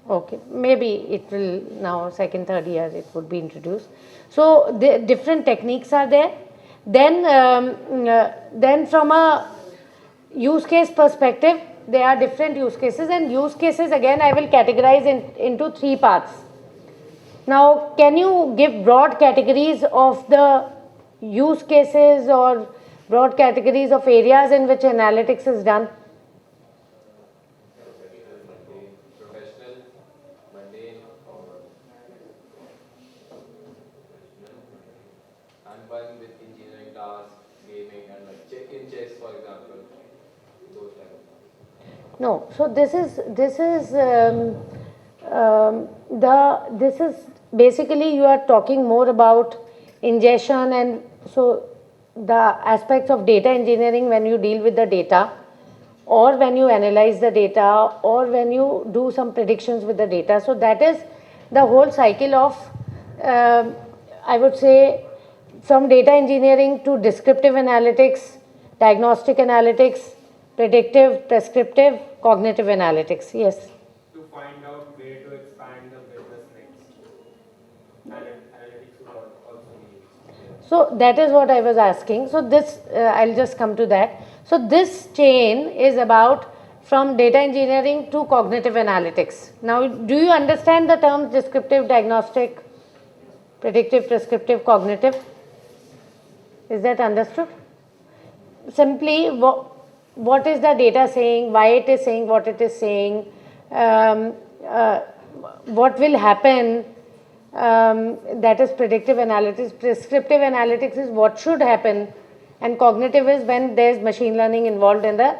Okay, maybe it will now, second, third year, it would be introduced. So the different techniques are there. Then from a use case perspective, there are different use cases, and use cases again I will categorize into 3 parts. Now, can you give broad categories of the use cases or broad categories of areas in which analytics is done? Professional, mundane, and one with engineering tasks, gaming, and like check-in chess for No, so this is basically you are talking more about ingestion, and so the aspects of data engineering when you deal with the data, or when you analyze the data, or when you do some predictions with the data. So that is the whole cycle of I would say from data engineering to descriptive analytics, diagnostic analytics, predictive, prescriptive, cognitive analytics. Yes. To find out where to expand the business next. Analytics would also be used. So that is what I was asking. So this, I'll just come to that. So this chain is about from data engineering to cognitive analytics. Now, do you understand the terms descriptive, diagnostic, predictive, prescriptive, cognitive? Is that understood? Simply, what is the data saying, why it is saying what it is saying, what will happen, that is predictive analytics. Prescriptive analytics is what should happen, and cognitive is when there is machine learning involved and the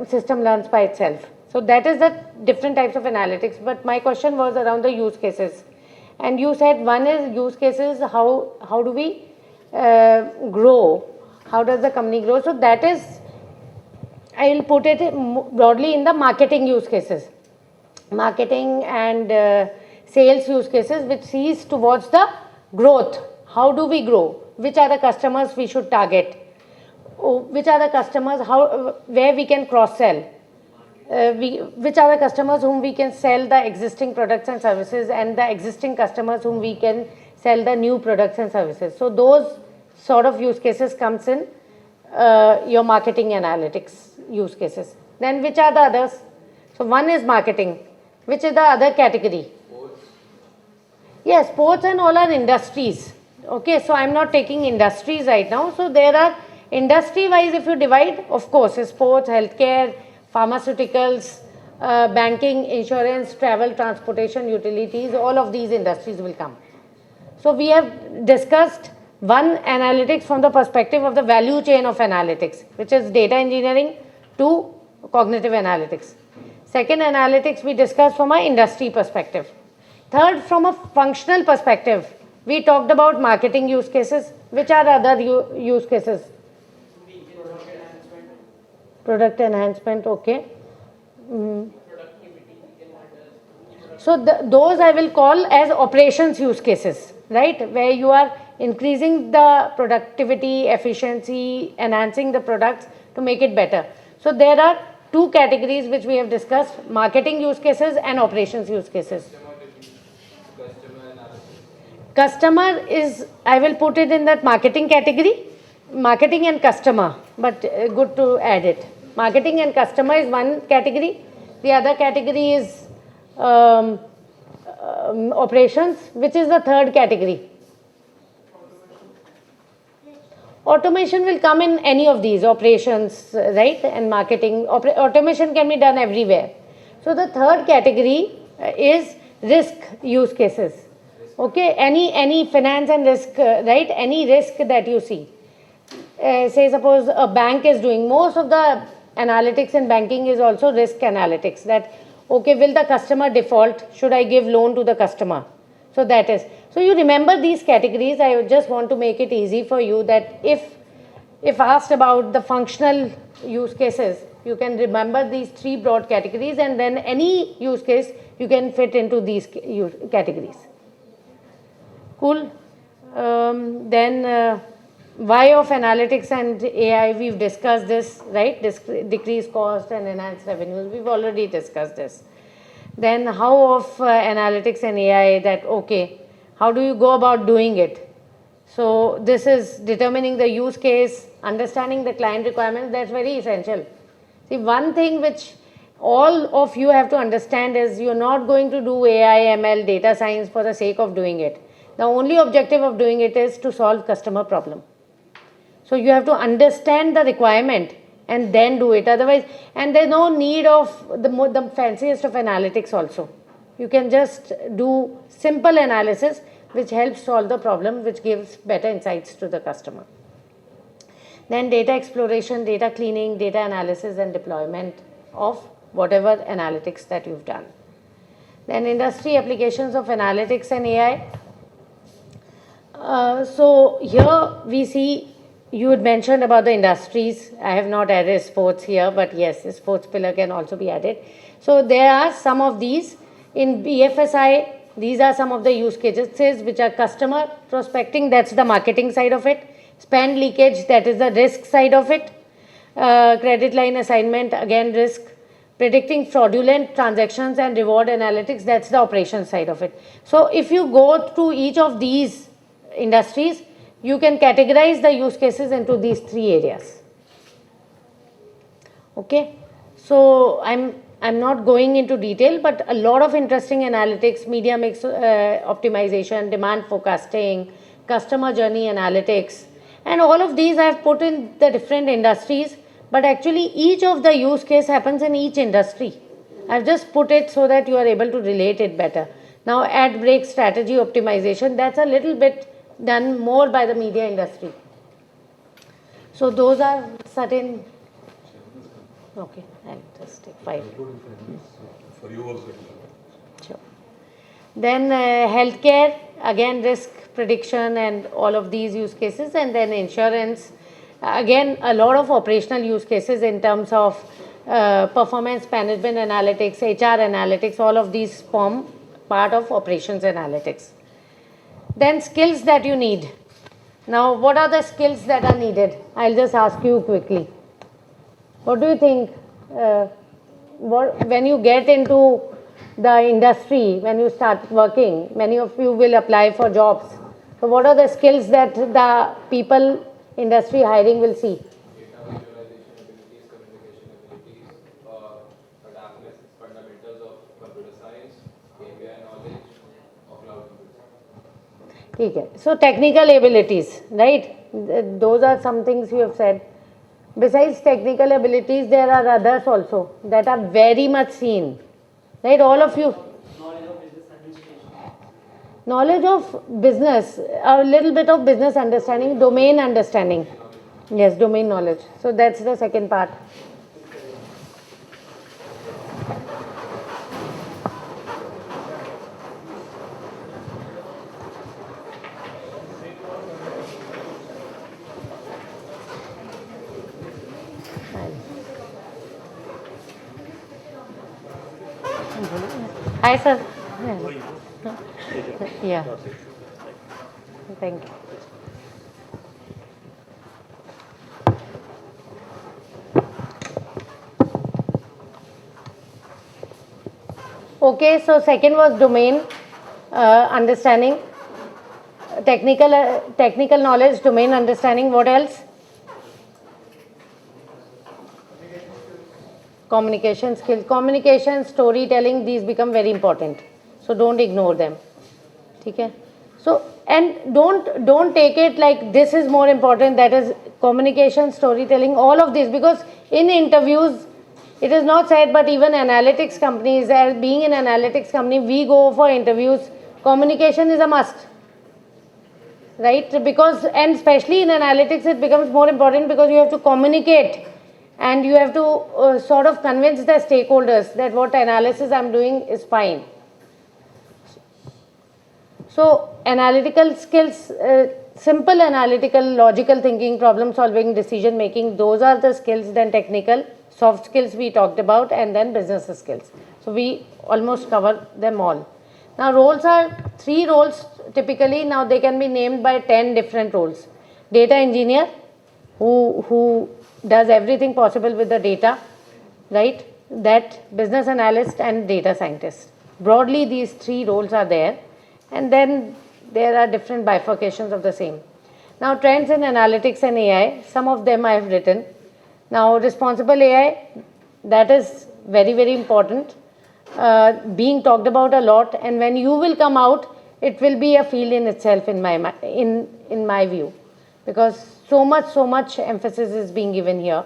system learns by itself. So that is the different types of analytics. But my question was around the use cases, and you said one is use cases, how do we grow, how does the company grow? So that is, I will put it broadly in the marketing use cases, marketing and sales use cases, which sees towards the growth. How do we grow? Which are the customers we should target? Which are the customers where we can cross sell? Which are the customers whom we can sell the existing products and services, and the existing customers whom we can sell the new products and services. So those sort of use cases comes in your marketing analytics use cases. Then which are the others? So one is marketing. Which is the other category? Sports. Yes, sports and all are industries. Okay, so I'm not taking industries right now. So there are industry wise, if you divide, of course, sports, healthcare, pharmaceuticals, banking, insurance, travel, transportation, utilities, all of these industries will come. So we have discussed one, analytics from the perspective of the value chain of analytics, which is data engineering to cognitive analytics. Second, analytics we discussed from an industry perspective. Third, from a functional perspective, we talked about marketing use cases. Which are other use cases? Product enhancement, okay. So those I will call as operations use cases, right? Where you are increasing the productivity, efficiency, enhancing the products to make it better. So there are two categories which we have discussed: marketing use cases and operations use cases. Customer is, I will put it in that marketing category, marketing and customer, but good to add it. Marketing and customer is one category. The other category is operations, which is the third category. Automation will come in any of these operations, right? And marketing. Automation can be done everywhere. So the third category is risk use cases. Okay, any finance and risk, right? Any risk that you see. Say suppose a bank is doing, most of the analytics in banking is also risk analytics. That okay, will the customer default? Should I give loan to the customer? So that is. So you remember these categories. I just want to make it easy for you that if asked about the functional use cases, you can remember these three broad categories, and then any use case you can fit into these categories. Cool. Then why of analytics and AI, we've discussed this, right? Decrease cost and enhance revenues. We've already discussed this. Then how of analytics and AI, that okay, how do you go about doing it? So this is determining the use case, understanding the client requirements. That's very essential. See, one thing which all of you have to understand is you're not going to do AI, ML, data science for the sake of doing it. The only objective of doing it is to solve customer problem. So you have to understand the requirement and then do it. Otherwise, and there's no need of the fanciest of analytics also. You can just do simple analysis which helps solve the problem, which gives better insights to the customer. Then data exploration, data cleaning, data analysis and deployment. of whatever analytics that you've done. Then industry applications of analytics and AI. So here we see you had mentioned about the industries. I have not added sports here, but yes, the sports pillar can also be added. So there are some of these in BFSI. These are some of the use cases which are customer prospecting, that's the marketing side of it. Spend leakage, that is the risk side of it. Credit line assignment, again risk. Predicting fraudulent transactions and reward analytics, that's the operation side of it. So if you go to each of these industries, you can categorize the use cases into these three areas. Okay, so I'm not going into detail, but a lot of interesting analytics, media mix optimization, demand forecasting, customer journey analytics, and all of these I've put in the different industries, but actually each of the use case happens in each industry. I've just put it so that you are able to relate it better. Now ad break strategy optimization, that's a little bit done more by the media industry. So those are certain. Okay, I'll just take 5. For you also. Sure. Then healthcare, again risk prediction and all of these use cases, and then insurance, again a lot of operational use cases in terms of performance management analytics, HR analytics, all of these form part of operations analytics. Then skills that you need. Now what are the skills that are needed? I'll just ask you quickly. What do you think? When you get into the industry, when you start working, many of you will apply for jobs. So what are the skills that the people industry hiring will see? Data visualization abilities, communication abilities, adaptiveness, fundamentals of computer science, API knowledge, or cloud computing. ठीक है. So technical abilities, right? Those are some things you have said. Besides technical abilities, there are others also that are very much seen, right? All of you. Knowledge of business, a little bit of business understanding, domain understanding. Yes, domain knowledge. So that's the second part. Hi, sir. Yeah. Thank you. Okay, so second was domain understanding, technical knowledge, domain understanding. What else? Communication skills, communication, storytelling, these become very important. So don't ignore them. Okay? So, and don't take it like this is more important, that is communication, storytelling, all of this, because in interviews, it is not said, but even analytics companies, as being an analytics company, we go for interviews, communication is a must. Right? Because, and especially in analytics, it becomes more important because you have to communicate. And you have to sort of convince the stakeholders that what analysis I'm doing is fine. So analytical skills, simple analytical, logical thinking, problem solving, decision making, those are the skills. Then technical, soft skills we talked about, and then business skills. So we almost cover them all. Now roles are 3 roles typically. Now they can be named by 10 different roles. Data engineer, who does everything possible with the data, right? That business analyst and data scientist. Broadly, these 3 roles are there, and then there are different bifurcations of the same. Now, trends in analytics and AI, some of them I have written. Now, responsible AI, that is very, very important, being talked about a lot, and when you will come out, it will be a field in itself in my view, because so much emphasis is being given here.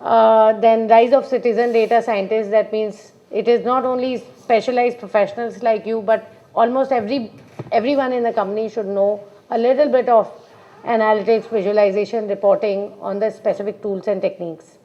Then rise of citizen data scientists, that means it is not only specialized professionals like you, but almost everyone in the company should know a little bit of analytics, visualization, reporting on the specific tools and techniques.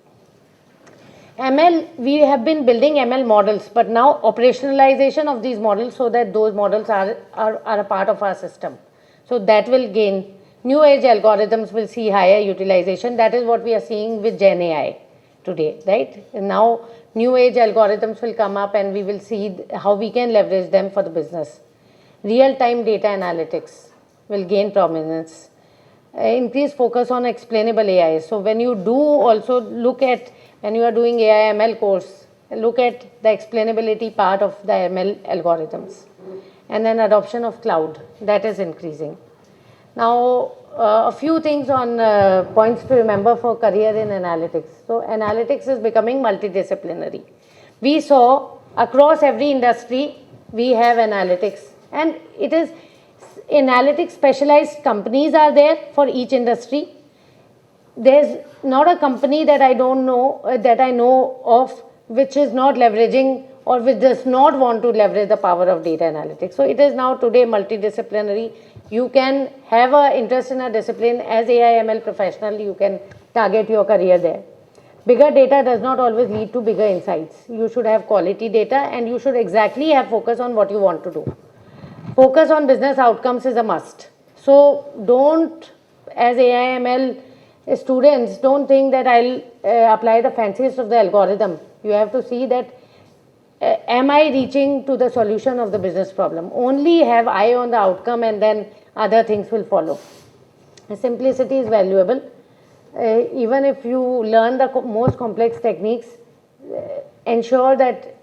ML, we have been building ML models, but now operationalization of these models so that those models are a part of our system. So that will gain. New age algorithms will see higher utilization. That is what we are seeing with Gen AI today, right? And now new age algorithms will come up and we will see how we can leverage them for the business. Real-time data analytics will gain prominence. Increased focus on explainable AI. So when you do also look at, when you are doing AI ML course, look at the explainability part of the ML algorithms. And then adoption of cloud, that is increasing. Now, a few things on points to remember for career in analytics. So analytics is becoming multidisciplinary. We saw across every industry, we have analytics. And it is analytics specialized companies are there for each industry. There's not a company that I don't know, that I know of, which is not leveraging or which does not want to leverage the power of data analytics. So it is now today multidisciplinary. You can have an interest in a discipline as AI ML professional, you can target your career there. Bigger data does not always lead to bigger insights. You should have quality data and you should exactly have focus on what you want to do. Focus on business outcomes is a must. So don't, as AI ML students, don't think that I'll apply the fanciest of the algorithm. You have to see that am I reaching to the solution of the business problem? Only have eye on the outcome and then other things will follow. Simplicity is valuable. Even if you learn the most complex techniques, ensure that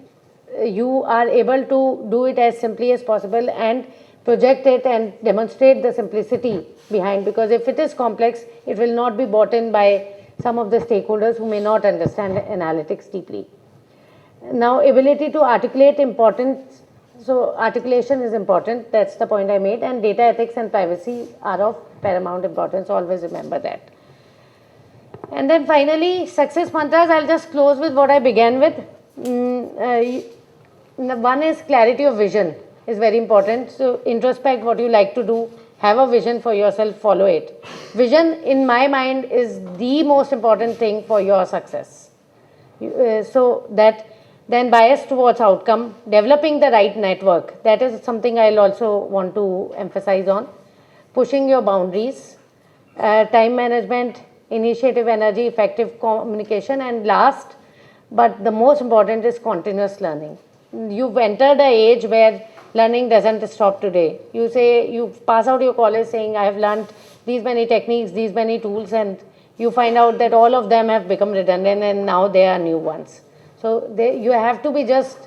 you are able to do it as simply as possible and project it and demonstrate the simplicity behind, because if it is complex, it will not be bought in by some of the stakeholders who may not understand analytics deeply. Now, ability to articulate importance. So articulation is important, that's the point I made, and data ethics and privacy are of paramount importance, always remember that. And then finally, success mantras, I'll just close with what I began with. One is clarity of vision is very important. So introspect what you like to do, have a vision for yourself, follow it. Vision in my mind is the most important thing for your success. So that then bias towards outcome, developing the right network, that is something I'll also want to emphasize on. Pushing your boundaries, time management, initiative, energy, effective communication, and last but the most important is continuous learning. You've entered an age where learning doesn't stop today. You say you pass out your college saying I have learned these many techniques, these many tools, and you find out that all of them have become redundant and now there are new ones. So you have to be just,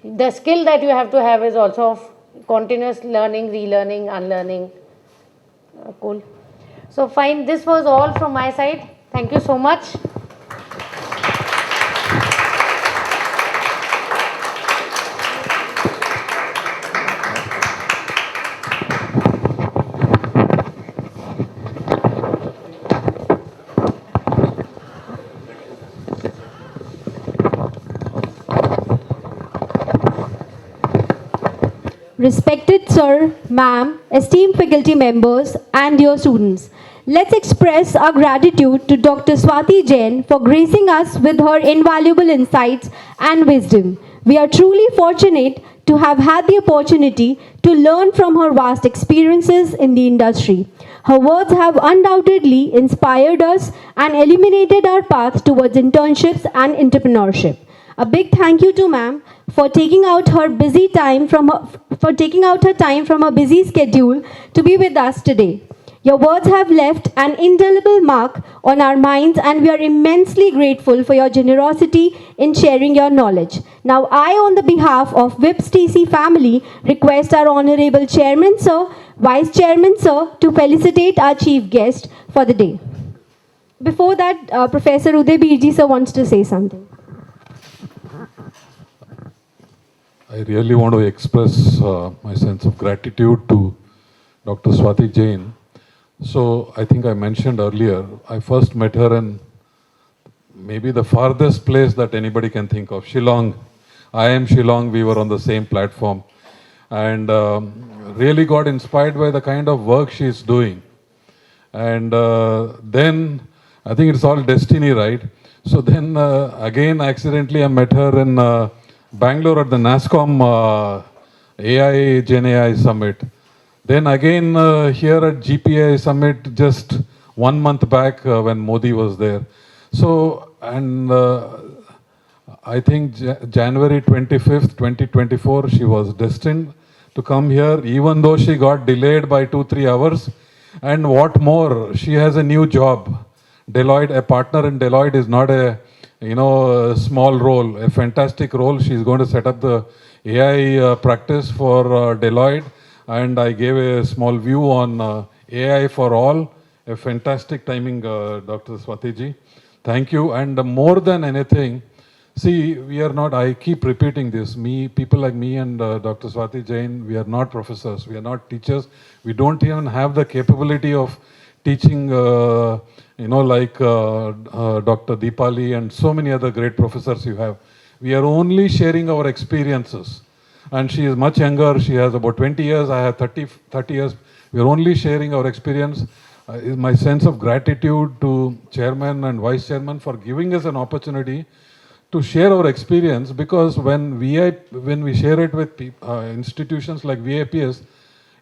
the skill that you have to have is also of continuous learning, relearning, unlearning. Cool. So fine, this was all from my side. Thank you so much. Respected sir, ma'am, esteemed faculty members, and dear students, let's express our gratitude to Dr. Swati Jain for gracing us with her invaluable insights and wisdom. We are truly fortunate to have had the opportunity to learn from her vast experiences in the industry. Her words have undoubtedly inspired us and illuminated our path towards internships and entrepreneurship. A big thank you to ma'am for taking out her time from her busy schedule to be with us today. Your words have left an indelible mark on our minds, and we are immensely grateful for your generosity in sharing your knowledge. Now, I, on the behalf of WIPS TC family, request our Honorable Chairman Sir, Vice Chairman Sir, to felicitate our chief guest for the day. Before that, Professor Uday Birji Sir wants to say something. I really want to express my sense of gratitude to Dr. Swati Jain. So I think I mentioned earlier, I first met her in maybe the farthest place that anybody can think of, Shillong. I am Shillong, we were on the same platform. And really got inspired by the kind of work she is doing. And then I think it's all destiny, right? So then again, accidentally, I met her in Bangalore at the NASCOM AI Gen AI Summit. Then again here at GPI Summit just 1 month back when Modi was there. So, and I think January 25th, 2024, she was destined to come here, even though she got delayed by 2-3 hours. And what more, she has a new job. Deloitte, a partner in Deloitte is not a small role, a fantastic role. She's going to set up the AI practice for Deloitte. And I gave a small view on AI for all. A fantastic timing, Dr. Swati Ji. Thank you. And more than anything, see, we are not, I keep repeating this, people like me and Dr. Swati Jain, we are not professors, we are not teachers, we don't even have the capability of teaching, like Dr. Deepali and so many other great professors you have. We are only sharing our experiences. And she is much younger, she has about 20 years, I have 30 years. We are only sharing our experience. Is my sense of gratitude to chairman and vice chairman for giving us an opportunity to share our experience, because when we share it with institutions like VIPS,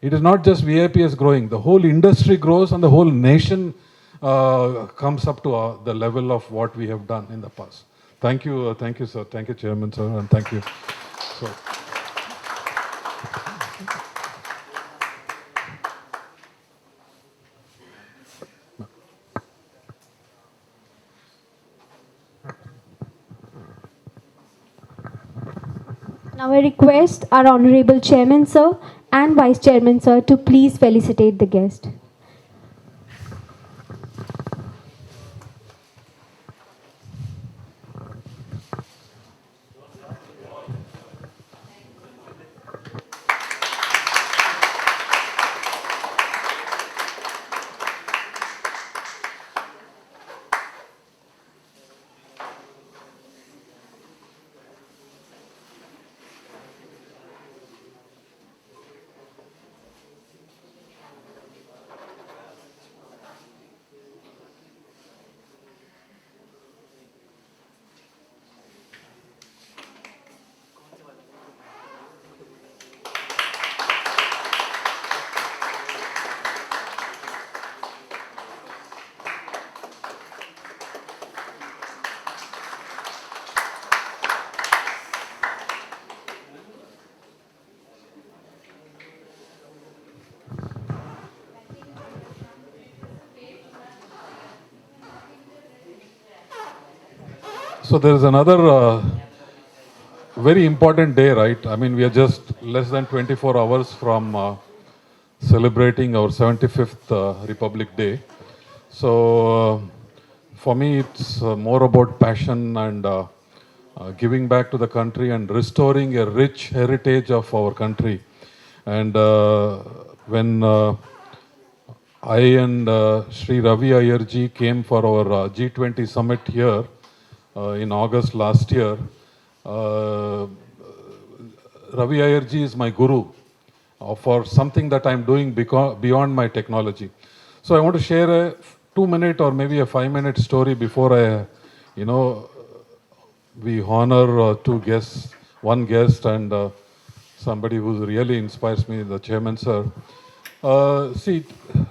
it is not just VIPS growing, the whole industry grows and the whole nation comes up to the level of what we have done in the past. Thank you, sir. Thank you, Chairman, sir, and thank you. So, Now I request our Honorable Chairman Sir and Vice Chairman Sir to please felicitate the guest. so there is another very important day, right? I mean, we are just less than 24 hours from celebrating our 75th Republic Day. So, for me, it's more about passion and giving back to the country and restoring a rich heritage of our country. And when I and Sri Ravi Ayerji came for our G20 summit here in August last year, Ravi Ayerji is my guru for something that I'm doing beyond my technology. So I want to share a 2-minute or maybe a 5-minute story before we honor two guests, one guest and somebody who really inspires me, the chairman, sir. See,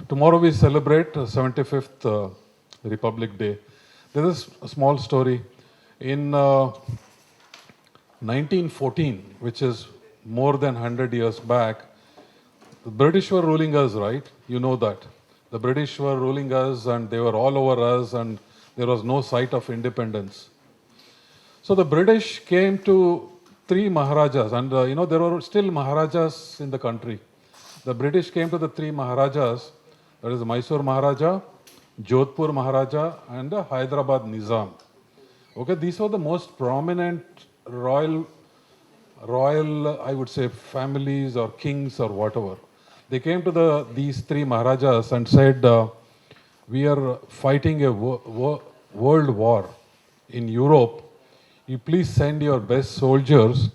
tomorrow we celebrate 75th Republic Day. There is a small story. In 1914, which is more than 100 years back, the British were ruling us, right? You know that. The British were ruling us and they were all over us and there was no sight of independence. So the British came to 3 Maharajas and there were still Maharajas in the country. The British came to the 3 Maharajas, that is Mysore Maharaja, Jodhpur Maharaja and the Hyderabad Nizam. Okay, these were the most prominent royal, I would say, families or kings or whatever. They came to these 3 Maharajas and said, we are fighting a world war in Europe. You please send your best soldiers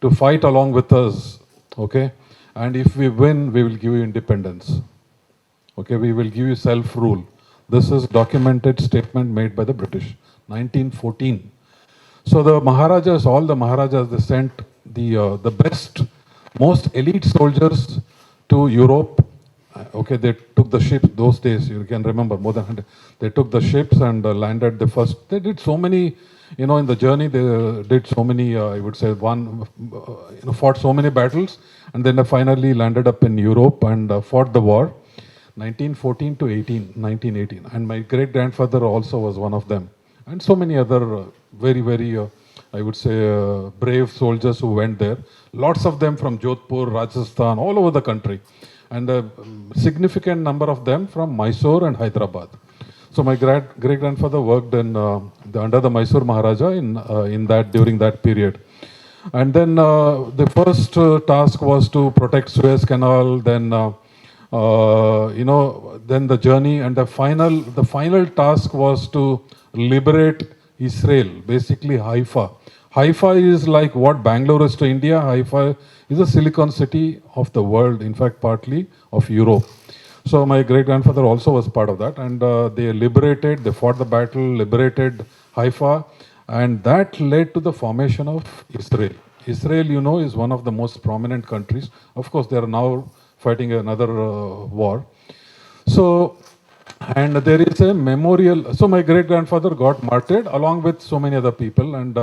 to fight along with us, okay? And if we win, we will give you independence. Okay, we will give you self-rule. This is documented statement made by the British. 1914. So the Maharajas, all the Maharajas, they sent the best, most elite soldiers to Europe. Okay, they took the ships those days. You can remember more than 100. They took the ships and landed the first. They did so many, in the journey. They did so many. I would say fought so many battles, and then they finally landed up in Europe and fought the war. 1914 to 1918. And my great grandfather also was one of them. And so many other very, very, I would say, brave soldiers who went there. Lots of them from Jodhpur, Rajasthan, all over the country. And a significant number of them from Mysore and Hyderabad. So my great grandfather worked under the Mysore Maharaja during that period. And then the first task was to protect Suez Canal. Then then the journey, and the final task was to liberate Israel, basically Haifa. Haifa is like what Bangalore is to India. Haifa is a silicon city of the world, in fact, partly of Europe. So my great grandfather also was part of that, and they fought the battle, liberated Haifa, and that led to the formation of Israel. Israel, is one of the most prominent countries. Of course, they are now fighting another war. So, and there is a memorial. So my great grandfather got martyred along with so many other people, and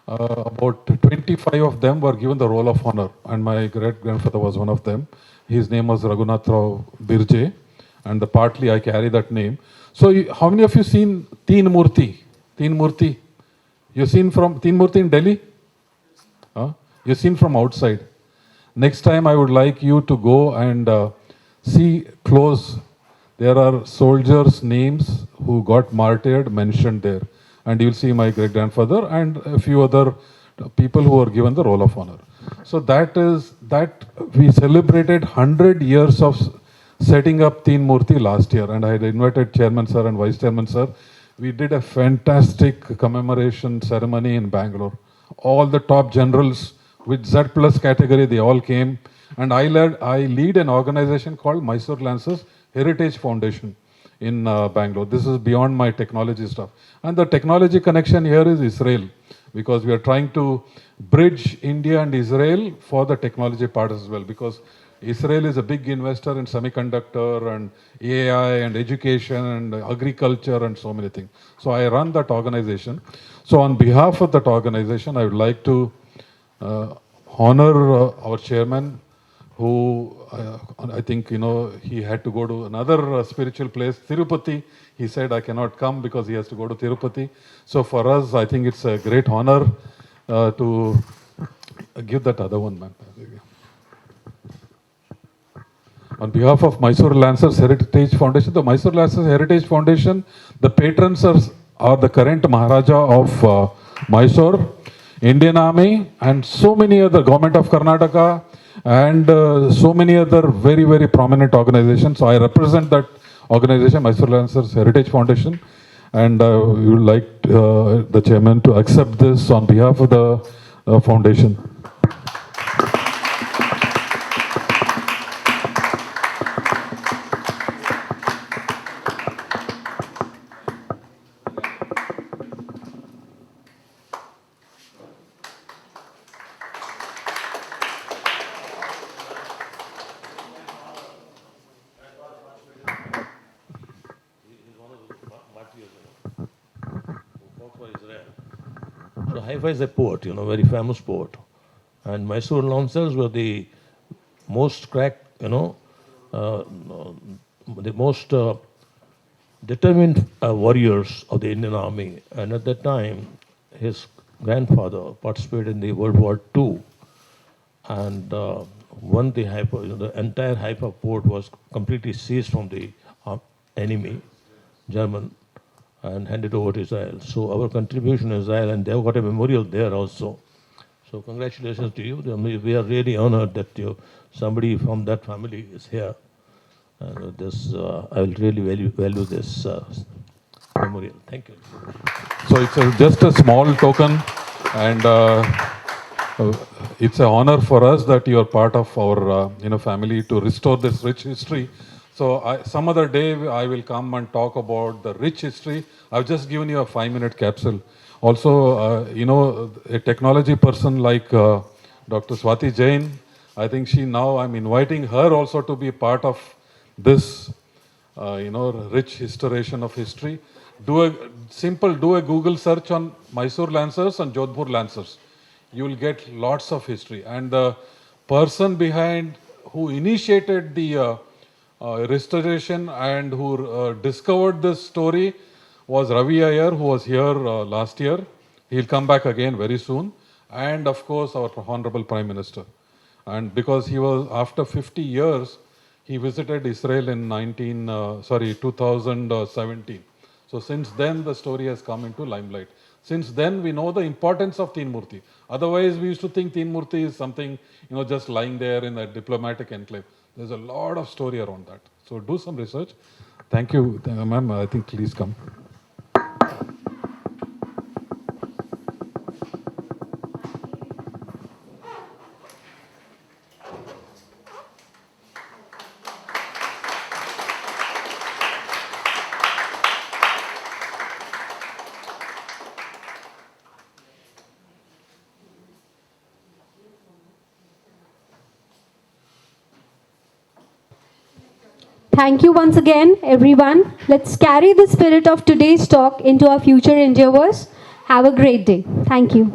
about 25 of them were given the roll of honor, and my great grandfather was one of them. His name was Raghunath Rao Birje, and partly I carry that name. So how many of you seen Teen Murti? Teen Murti? You seen from Teen Murti in Delhi? You seen from outside. Next time I would like you to go and see close. There are soldiers' names who got martyred mentioned there. And you'll see my great grandfather and a few other people who were given the roll of honor. So that we celebrated 100 years of setting up Teen Murti last year, and I had invited Chairman Sir and Vice Chairman Sir. We did a fantastic commemoration ceremony in Bangalore. All the top generals with Z plus category, they all came, and I lead an organization called Mysore Lancers Heritage Foundation in Bangalore. This is beyond my technology stuff. And the technology connection here is Israel, because we are trying to bridge India and Israel for the technology part as well, because Israel is a big investor in semiconductor and AI and education and agriculture and so many things. So I run that organization. So on behalf of that organization, I would like to honor our chairman, who I think, he had to go to another spiritual place, Tirupati. He said, I cannot come because he has to go to Tirupati. So for us, I think it's a great honor to give that other one, man. On behalf of Mysore Lancers Heritage Foundation, the Mysore Lancers Heritage Foundation, the patrons are the current Maharaja of Mysore, Indian Army, and so many other, Government of Karnataka, and so many other very, very prominent organizations. So I represent that organization, Mysore Lancers Heritage Foundation, and we would like the chairman to accept this on behalf of the foundation. So Haifa is a port, very famous port. And Mysore Lancers were the most cracked, the most determined warriors of the Indian Army. And at that time, his grandfather participated in the World War II and won the Haifa. The entire Haifa port was completely seized from the enemy, German, and handed over to Israel. So our contribution to Israel, and they've got a memorial there also. So congratulations to you. We are really honored that somebody from that family is here. And I will really value this memorial. Thank you. So it's just a small token, and it's an honor for us that you are part of our family to restore this rich history. So some other day I will come and talk about the rich history. I've just given you a 5-minute capsule. Also, a technology person like Dr. Swati Jain, I think I'm inviting her also to be part of this, rich historian of history. Do a Google search on Mysore Lancers and Jodhpur Lancers. You will get lots of history. And the person behind who initiated the restoration and who discovered this story was Ravi Iyer, who was here last year. He'll come back again very soon. And of course, our Honorable Prime Minister. And because he was, after 50 years, he visited Israel in 2017. So since then, the story has come into limelight. Since then, we know the importance of Teen Murti. Otherwise, we used to think Teen Murti is something, just lying there in a diplomatic enclave. There's a lot of story around that. So do some research. Thank you, ma'am. I think please come. Thank you once again, everyone. Let's carry the spirit of today's talk into our future endeavors. Have a great day. Thank you.